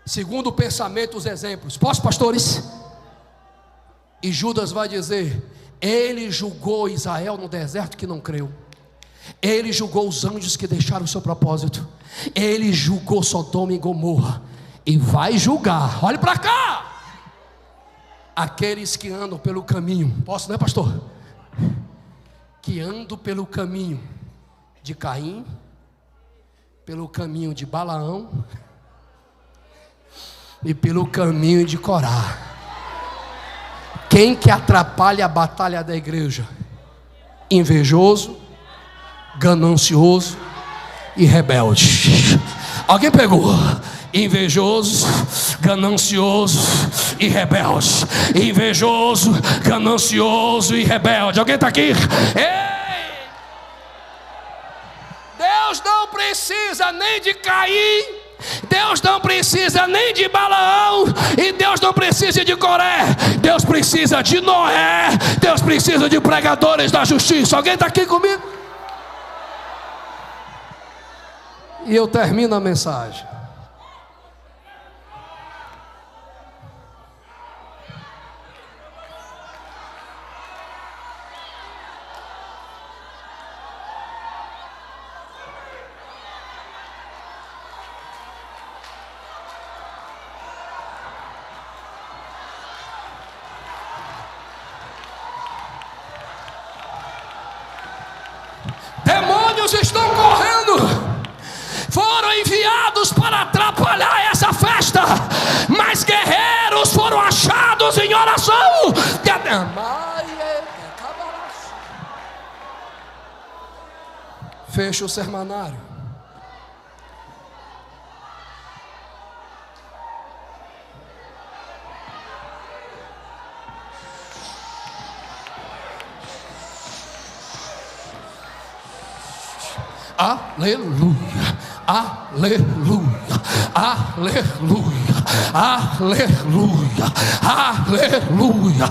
[SPEAKER 1] Segundo o pensamento, os exemplos. Posso, pastores? E Judas vai dizer: ele julgou Israel no deserto que não creu. Ele julgou os anjos que deixaram o seu propósito. Ele julgou Sodoma e Gomorra. E vai julgar, olhe para cá, aqueles que andam pelo caminho. Posso, né, pastor? Que andam pelo caminho de Caim, pelo caminho de Balaão e pelo caminho de Corá. Quem que atrapalha a batalha da igreja? Invejoso, ganancioso e rebelde. Alguém pegou? Invejoso, ganancioso e rebelde. Invejoso, ganancioso e rebelde. Alguém está aqui? Ei! Deus não precisa nem de Caim, Deus não precisa nem de Balaão, e Deus não precisa de Coré. Deus precisa de Noé. Deus precisa de pregadores da justiça. Alguém está aqui comigo? E eu termino a mensagem. Demônios estão correndo, foram enviados para atrapalhar essa festa, mas guerreiros foram achados em oração. Fecha o sermanário. Aleluia, aleluia, aleluia, aleluia, aleluia,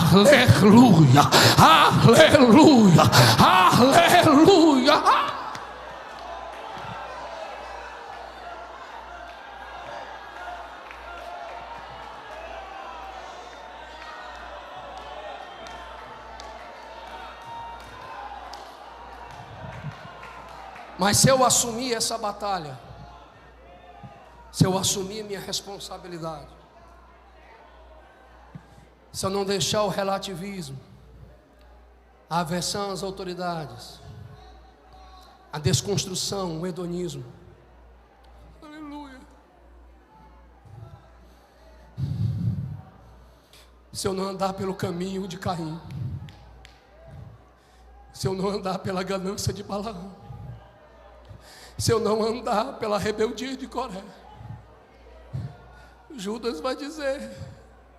[SPEAKER 1] aleluia, aleluia, aleluia. Mas se eu assumir essa batalha, se eu assumir minha responsabilidade, se eu não deixar o relativismo, a aversão às autoridades, a desconstrução, o hedonismo, aleluia, se eu não andar pelo caminho de Caim, se eu não andar pela ganância de Balaão, se eu não andar pela rebeldia de Coré, Judas vai dizer: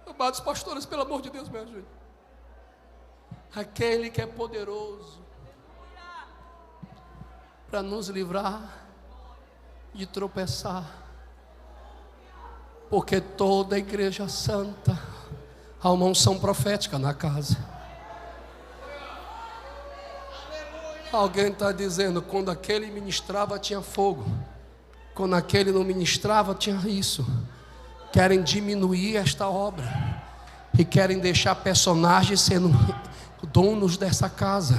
[SPEAKER 1] amados pastores, pelo amor de Deus, me ajude. Aquele que é poderoso para nos livrar de tropeçar, porque toda a igreja santa há uma unção profética na casa. Alguém está dizendo: quando aquele ministrava tinha fogo, quando aquele não ministrava tinha isso. Querem diminuir esta obra e querem deixar personagens sendo donos dessa casa.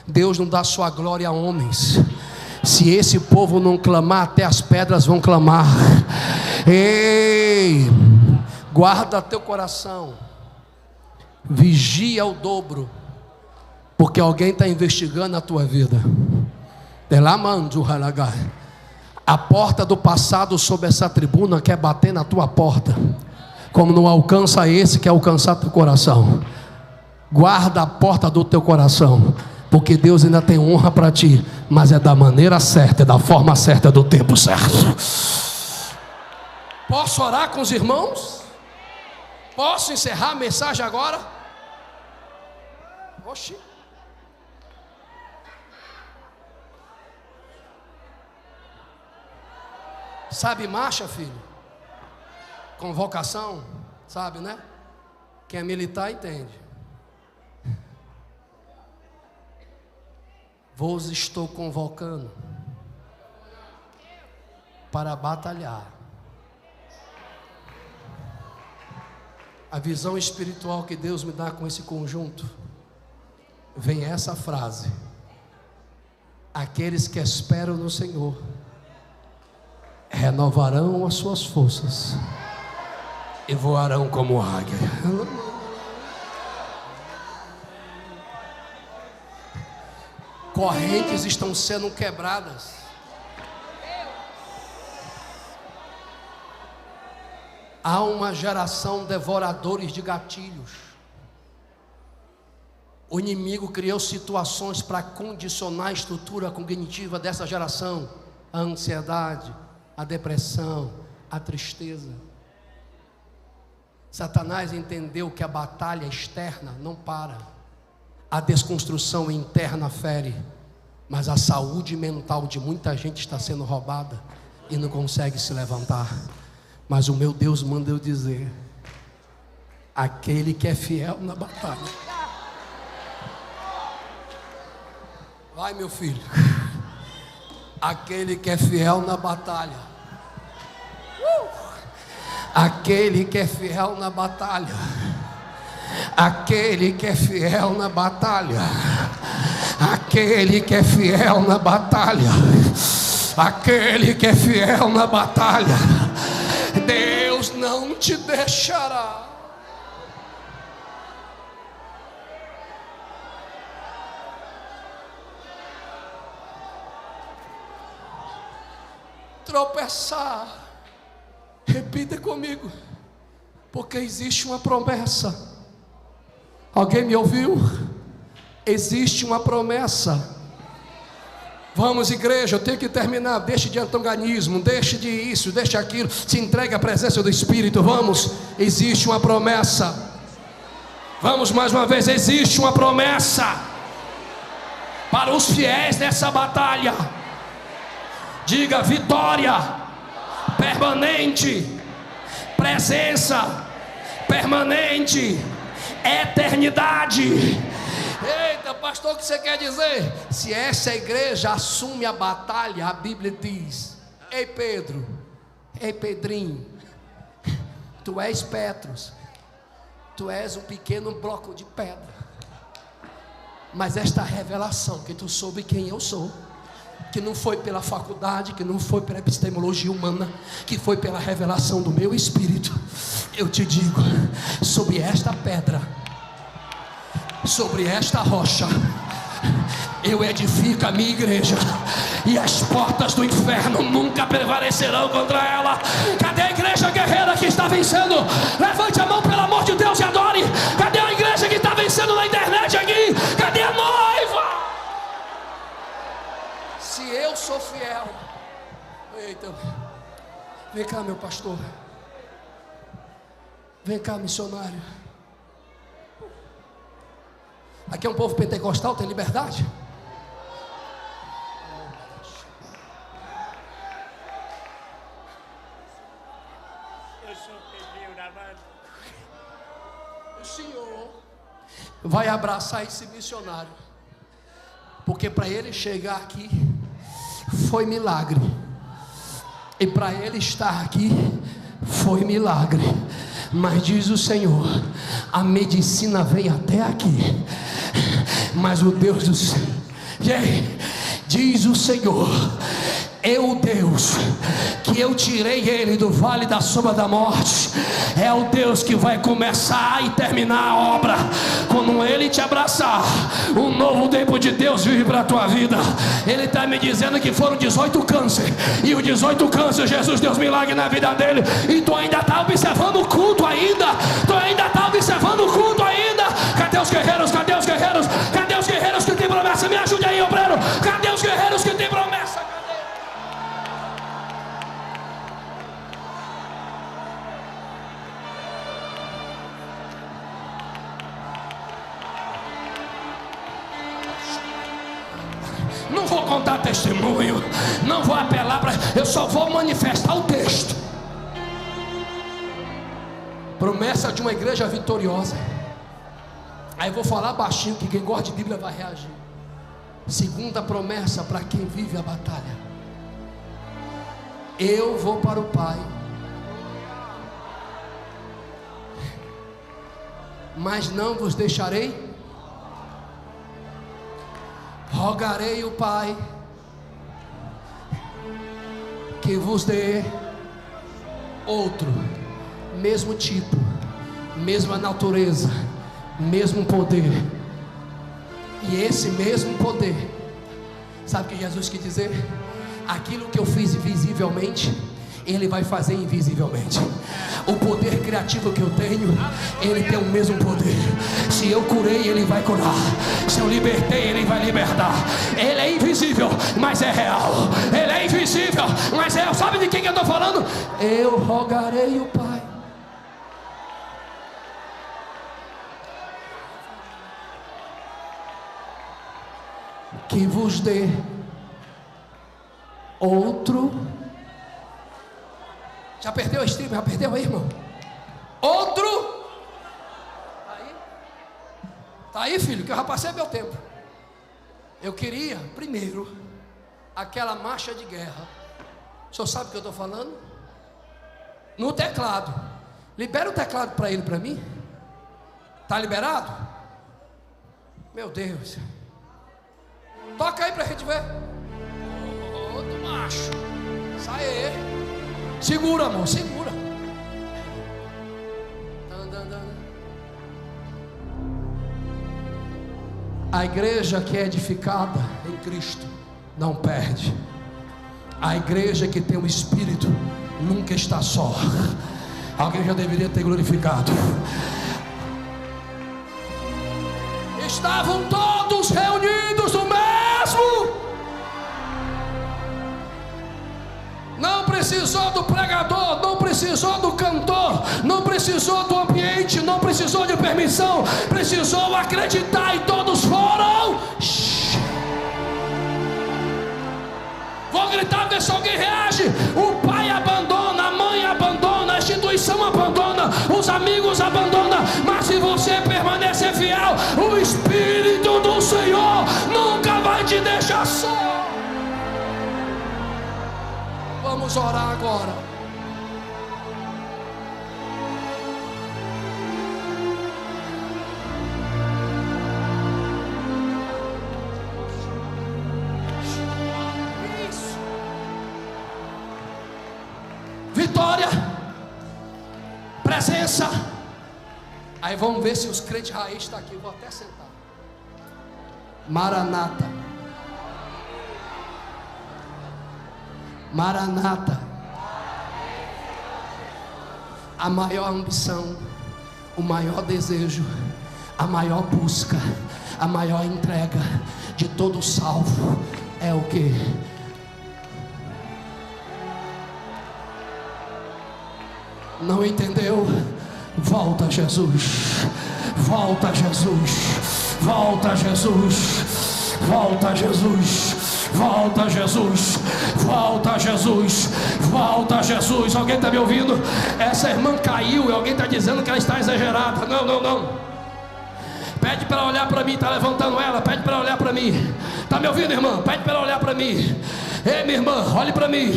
[SPEAKER 1] Deus não dá sua glória a homens. Se esse povo não clamar, até as pedras vão clamar. Ei, guarda teu coração, Vigia o dobro, porque alguém está investigando a tua vida. A porta do passado sob essa tribuna quer bater na tua porta. Como não alcança esse, quer alcançar teu coração. Guarda a porta do teu coração, porque Deus ainda tem honra para ti, mas é da maneira certa, é da forma certa, é do tempo certo. Posso orar com os irmãos? Posso encerrar a mensagem agora? Oxi. Sabe marcha, filho? Convocação, sabe, né? Quem é militar entende. Vos estou convocando para batalhar. A visão espiritual que Deus me dá com esse conjunto, vem essa frase: aqueles que esperam no Senhor renovarão as suas forças e voarão como águia. Correntes estão sendo quebradas. Há uma geração devoradores de gatilhos. O inimigo criou situações para condicionar a estrutura cognitiva dessa geração: a ansiedade, a depressão, a tristeza. Satanás entendeu que a batalha externa não para, a desconstrução interna fere, mas a saúde mental de muita gente está sendo roubada e não consegue se levantar. Mas o meu Deus manda eu dizer: aquele que é fiel na batalha. Vai, meu filho. Aquele que é fiel na batalha. Aquele que é fiel na batalha. Aquele que é fiel na batalha. Aquele que é fiel na batalha. Aquele que é fiel na batalha. Deus não te deixará. Tropeçar. Repita comigo. Porque existe uma promessa. Alguém me ouviu? Existe uma promessa. Vamos, igreja, eu tenho que terminar. Deixe de antagonismo, deixe de isso, deixe aquilo. Se entregue à presença do Espírito. Vamos, existe uma promessa. Vamos mais uma vez, existe uma promessa para os fiéis nessa batalha. Diga: vitória permanente, presença permanente, eternidade. Eita, pastor, o que você quer dizer? Se essa igreja assume a batalha, a Bíblia diz: ei Pedro, ei Pedrinho, tu és Petros, tu és um pequeno bloco de pedra, mas esta revelação que tu soube quem eu sou, que não foi pela faculdade, que não foi pela epistemologia humana, que foi pela revelação do meu Espírito, eu te digo: sobre esta pedra, sobre esta rocha, eu edifico a minha igreja, e as portas do inferno nunca prevalecerão contra ela. Cadê a igreja guerreira que está vencendo? Levante a mão, pelo amor de Deus, e adore. Cadê a igreja que está vencendo na internet aqui? Cadê a noiva? Se eu sou fiel, eita, vem cá, meu pastor, vem cá, missionário. Aqui é um povo pentecostal, tem liberdade? O Senhor vai abraçar esse missionário, porque para ele chegar aqui foi milagre, e para ele estar aqui foi milagre. Mas diz o Senhor, a medicina veio até aqui, mas o Deus do céu, diz o Senhor, o Deus que eu tirei ele do vale da sombra da morte, é o Deus que vai começar e terminar a obra. Quando ele te abraçar, um novo tempo de Deus vive para a tua vida. Ele está me dizendo que foram 18 câncer, e os 18 câncer Jesus deu milagre na vida dele, e tu ainda está observando o culto ainda, Cadê os guerreiros? Cadê os guerreiros? Cadê os guerreiros que tem promessa? Me ajude aí, obreiro. Cadê os guerreiros que tem promessa? Não vou contar testemunho, não vou apelar para, eu só vou manifestar o texto. Promessa de uma igreja vitoriosa. Aí eu vou falar baixinho, que quem gosta de Bíblia vai reagir. Segunda promessa para quem vive a batalha: eu vou para o Pai, mas não vos deixarei. Rogarei o Pai que vos dê outro, mesmo tipo, mesma natureza, mesmo poder. E esse mesmo poder, sabe o que Jesus quis dizer? Aquilo que eu fiz visivelmente, Ele vai fazer invisivelmente. O poder criativo que eu tenho, Ele tem o mesmo poder. Se eu curei, Ele vai curar. Se eu libertei, Ele vai libertar. Ele é invisível, mas é real. Ele é invisível, mas é real. Sabe de quem que eu estou falando? Eu rogarei o Pai que vos dê outro. Já perdeu a estriba? Já perdeu aí, irmão? Outro. Tá aí, filho, que eu já passei meu tempo. Eu queria, primeiro, aquela marcha de guerra. O senhor sabe o que eu estou falando? No teclado. Libera o teclado para ele, para mim. Tá liberado? Meu Deus. Toca aí pra gente ver. Outro macho. Sai aí. Segura, amor, segura. A igreja que é edificada em Cristo não perde. A igreja que tem o Espírito nunca está só. Alguém já deveria ter glorificado. Estavam todos reunidos no mesmo. Não precisou do pregador, não precisou do cantor, não precisou do ambiente, não precisou de permissão, precisou acreditar e todos foram. Vou gritar, ver se alguém reage. O pai abandona, a mãe abandona, a instituição abandona, os amigos abandonam, mas se você permanecer fiel, o Espírito do Senhor nunca vai te deixar só. Vamos orar agora. Isso. Vitória, presença. Aí vamos ver se os crentes raiz estão aqui. Vou até sentar. Maranata. Maranata. A maior ambição, o maior desejo, a maior busca, a maior entrega de todo salvo é o que? Não entendeu? Volta, Jesus. Volta, Jesus. Volta, Jesus. Volta, Jesus. Volta, Jesus. Volta, Jesus. Volta, Jesus. Alguém está me ouvindo? Essa irmã caiu e alguém está dizendo que ela está exagerada. Não, não, não. Pede para ela olhar para mim. Está levantando ela. Pede para ela olhar para mim. Está me ouvindo, irmã? Pede para ela olhar para mim. Ei, minha irmã, olhe para mim.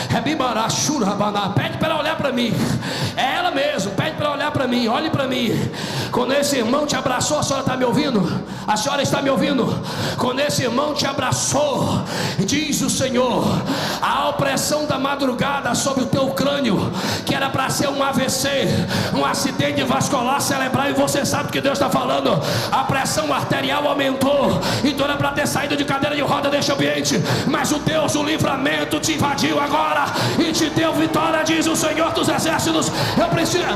[SPEAKER 1] Pede para ela olhar para mim. É ela mesmo. Pede para ela olhar para mim. Olhe para mim. Quando esse irmão te abraçou, a senhora está me ouvindo? A senhora está me ouvindo? Quando esse irmão te abraçou, diz o Senhor, a opressão da madrugada sobre o teu crânio, que era para ser um AVC, um acidente vascular cerebral, e você sabe o que Deus está falando, a pressão arterial aumentou, então era para ter saído de cadeira de roda deste ambiente, mas o Deus do livramento te invadiu agora e te deu vitória, diz o Senhor dos Exércitos. Eu preciso...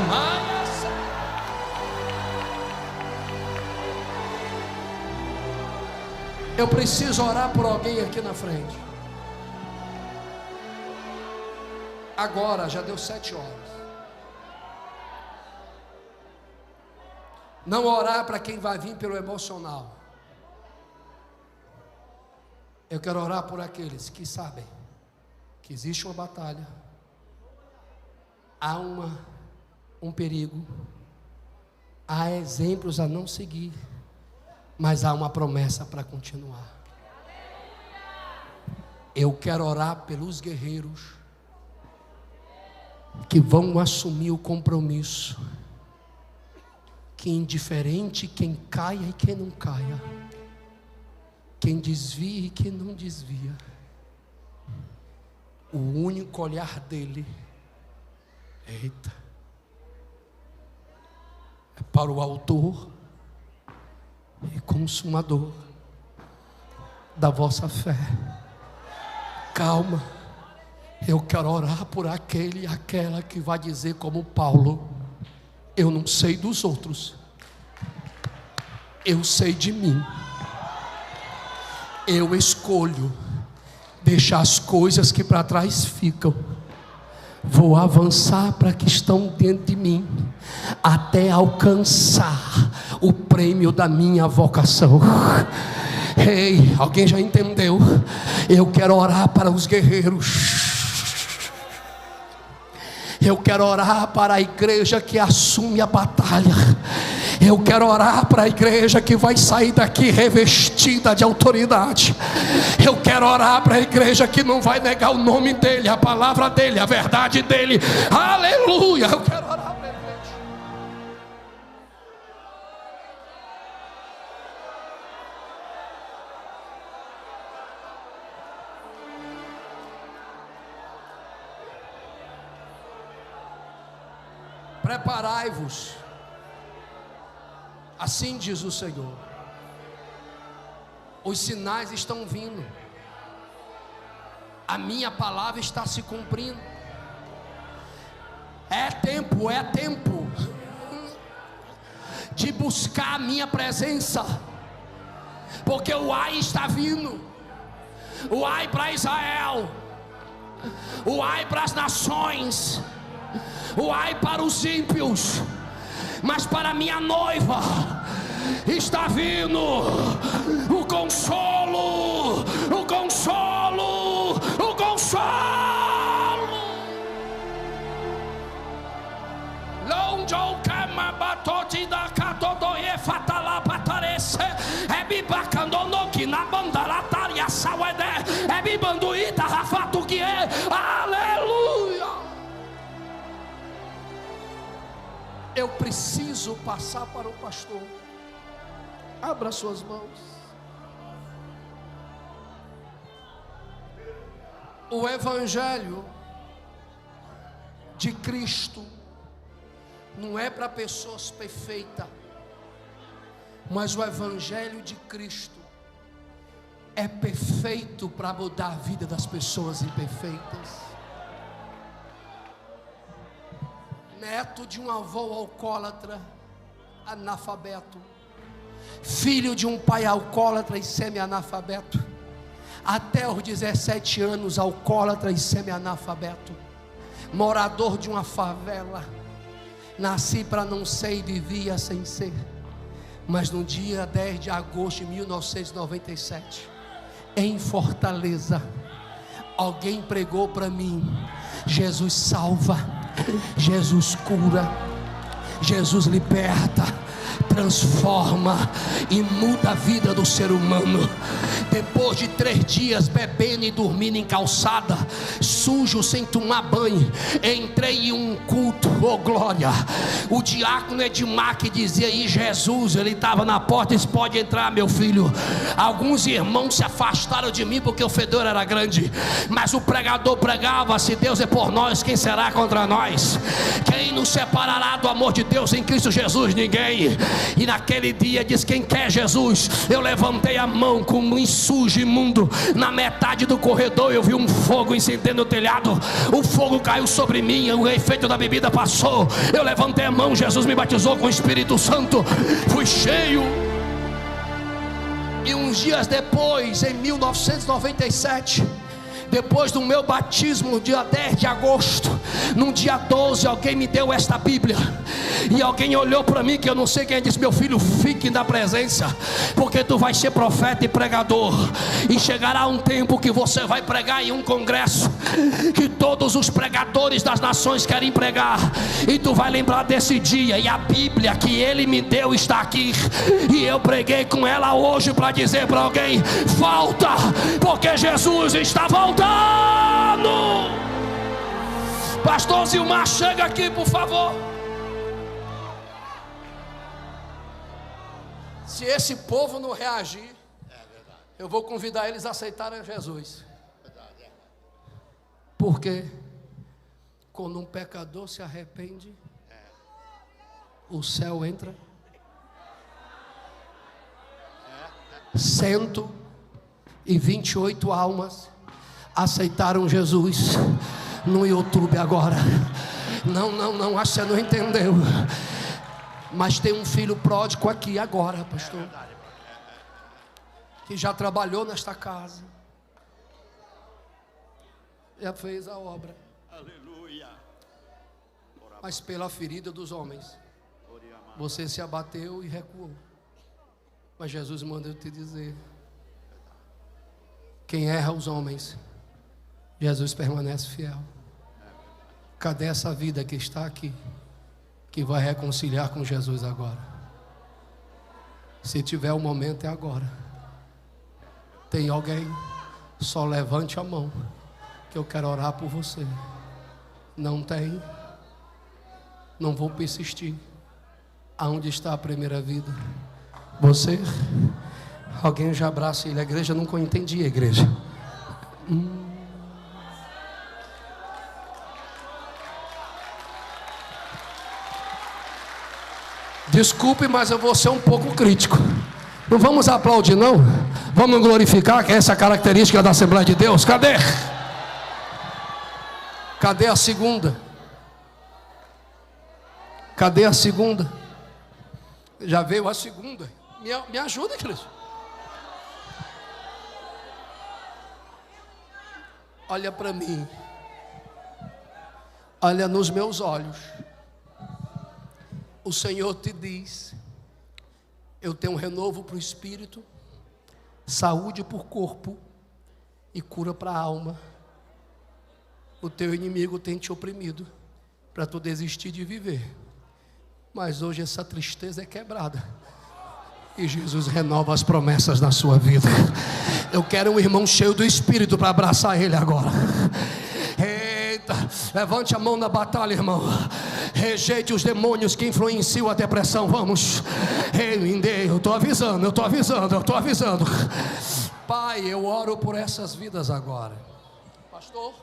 [SPEAKER 1] Eu preciso orar por alguém aqui na frente. Agora, já deu 7 horas. Não orar para quem vai vir pelo emocional. Eu quero orar por aqueles que sabem que existe uma batalha, há um perigo, há exemplos a não seguir, mas há uma promessa para continuar. Eu quero orar pelos guerreiros que vão assumir o compromisso, que indiferente quem caia e quem não caia, quem desvia e quem não desvia, o único olhar dele, eita, é para o autor e consumador da vossa fé. Calma, eu quero orar por aquele e aquela que vai dizer como Paulo: eu não sei dos outros, eu sei de mim. Eu escolho deixar as coisas que para trás ficam, vou avançar para que estão dentro de mim, até alcançar o prêmio da minha vocação. Ei, alguém já entendeu? Eu quero orar para os guerreiros. Eu quero orar para a igreja que assume a batalha. Eu quero orar para a igreja que vai sair daqui revestida de autoridade. Eu quero orar para a igreja que não vai negar o nome dele, a palavra dele, a verdade dele. Aleluia! Eu quero orar para a igreja. Preparai-vos, assim diz o Senhor. Os sinais estão vindo, a minha palavra está se cumprindo. É tempo de buscar a minha presença, porque o ai está vindo, o ai para Israel, o ai para as nações, o ai para os ímpios, mas para minha noiva está vindo o consolo, o consolo, o consolo. Lonjo kama batoti da katodo e fatala patarese e bibacando no que na bandara taria sawede e bibanduita rafatu que é. Aleluia. Eu preciso passar para o pastor. Abra suas mãos. O Evangelho de Cristo não é para pessoas perfeitas, mas o Evangelho de Cristo é perfeito para mudar a vida das pessoas imperfeitas. Neto de um avô alcoólatra, analfabeto, filho de um pai alcoólatra e semi-analfabeto, até os 17 anos alcoólatra e semi-analfabeto, morador de uma favela. Nasci para não ser e vivia sem ser, mas no dia 10 de agosto de 1997, em Fortaleza, alguém pregou para mim: Jesus salva, Jesus cura, Jesus liberta. transforma e muda a vida do ser humano. Depois de 3 dias bebendo e dormindo em calçada, sujo, sem tomar banho, entrei em um culto, oh glória. O diácono Edmar que dizia aí, Jesus, ele estava na porta, disse: pode entrar, meu filho. Alguns irmãos se afastaram de mim porque o fedor era grande, mas o pregador pregava: se Deus é por nós, quem será contra nós? Quem nos separará do amor de Deus em Cristo Jesus? Ninguém. E naquele dia diz: quem quer Jesus? Eu levantei a mão como um sujo imundo. Na metade do corredor eu vi um fogo incendendo o telhado. O fogo caiu sobre mim, o efeito da bebida passou. Eu levantei a mão, Jesus me batizou com o Espírito Santo, fui cheio. E uns dias depois, em 1997, depois do meu batismo, no dia 10 de agosto, no dia 12, alguém me deu esta Bíblia. E alguém olhou para mim, que eu não sei quem, disse: meu filho, fique na presença, porque tu vais ser profeta e pregador. E chegará um tempo que você vai pregar em um congresso que todos os pregadores das nações querem pregar. E tu vai lembrar desse dia. E a Bíblia que ele me deu está aqui. E eu preguei com ela hoje para dizer para alguém: volta, porque Jesus está voltando. Pastor Zilmar, chega aqui, por favor. Se esse povo não reagir, eu vou convidar eles a aceitarem Jesus. Porque quando um pecador se arrepende, o céu entra. 128 almas aceitaram Jesus no YouTube agora. Não, acho que você não entendeu. Mas tem um filho pródigo aqui agora, pastor, que já trabalhou nesta casa, já fez a obra. Aleluia. Mas pela ferida dos homens você se abateu e recuou. Mas Jesus manda eu te dizer: quem erra os homens, Jesus permanece fiel. Cadê essa vida que está aqui, que vai reconciliar com Jesus agora? Se tiver o momento, é agora. Tem alguém? Só levante a mão, que eu quero orar por você. Não tem? Não vou persistir. Aonde está a primeira vida? Você? Alguém já abraça ele. A igreja nunca entendia a igreja. Desculpe, mas eu vou ser um pouco crítico. Não vamos aplaudir, não? Vamos glorificar, que é essa característica da Assembleia de Deus. Cadê? Cadê a segunda? Cadê a segunda? Já veio a segunda. Me ajuda, Cristo. Olha para mim. Olha nos meus olhos. O Senhor te diz: eu tenho um renovo para o espírito, saúde para o corpo e cura para a alma. O teu inimigo tem te oprimido para tu desistir de viver, mas hoje essa tristeza é quebrada e Jesus renova as promessas na sua vida. Eu quero um irmão cheio do Espírito para abraçar ele agora. Eita, levante a mão na batalha, irmão. Rejeite os demônios que influenciam a depressão. Vamos. Eu estou avisando. Pai, eu oro por essas vidas agora. Pastor,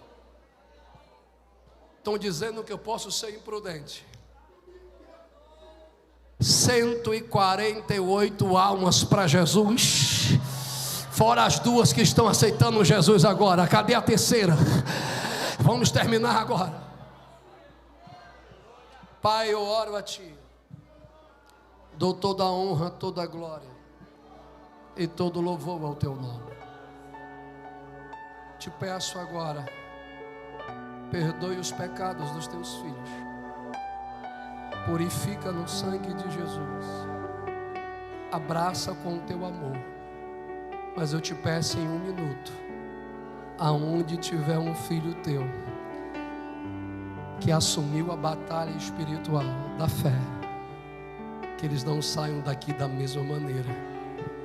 [SPEAKER 1] estão dizendo que eu posso ser imprudente. 148 almas para Jesus, fora as 2 que estão aceitando Jesus agora. Cadê a terceira? Vamos terminar agora. Pai, eu oro a Ti, dou toda a honra, toda a glória e todo louvor ao Teu nome. Te peço agora, perdoe os pecados dos Teus filhos, purifica no sangue de Jesus, abraça com o Teu amor. Mas eu te peço em 1 minuto, aonde tiver um filho Teu que assumiu a batalha espiritual da fé, que eles não saiam daqui da mesma maneira,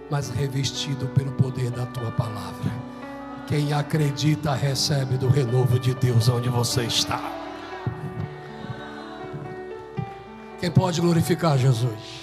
[SPEAKER 1] mas revestido pelo poder da tua palavra. Quem acredita recebe do renovo de Deus onde você está. Quem pode glorificar Jesus?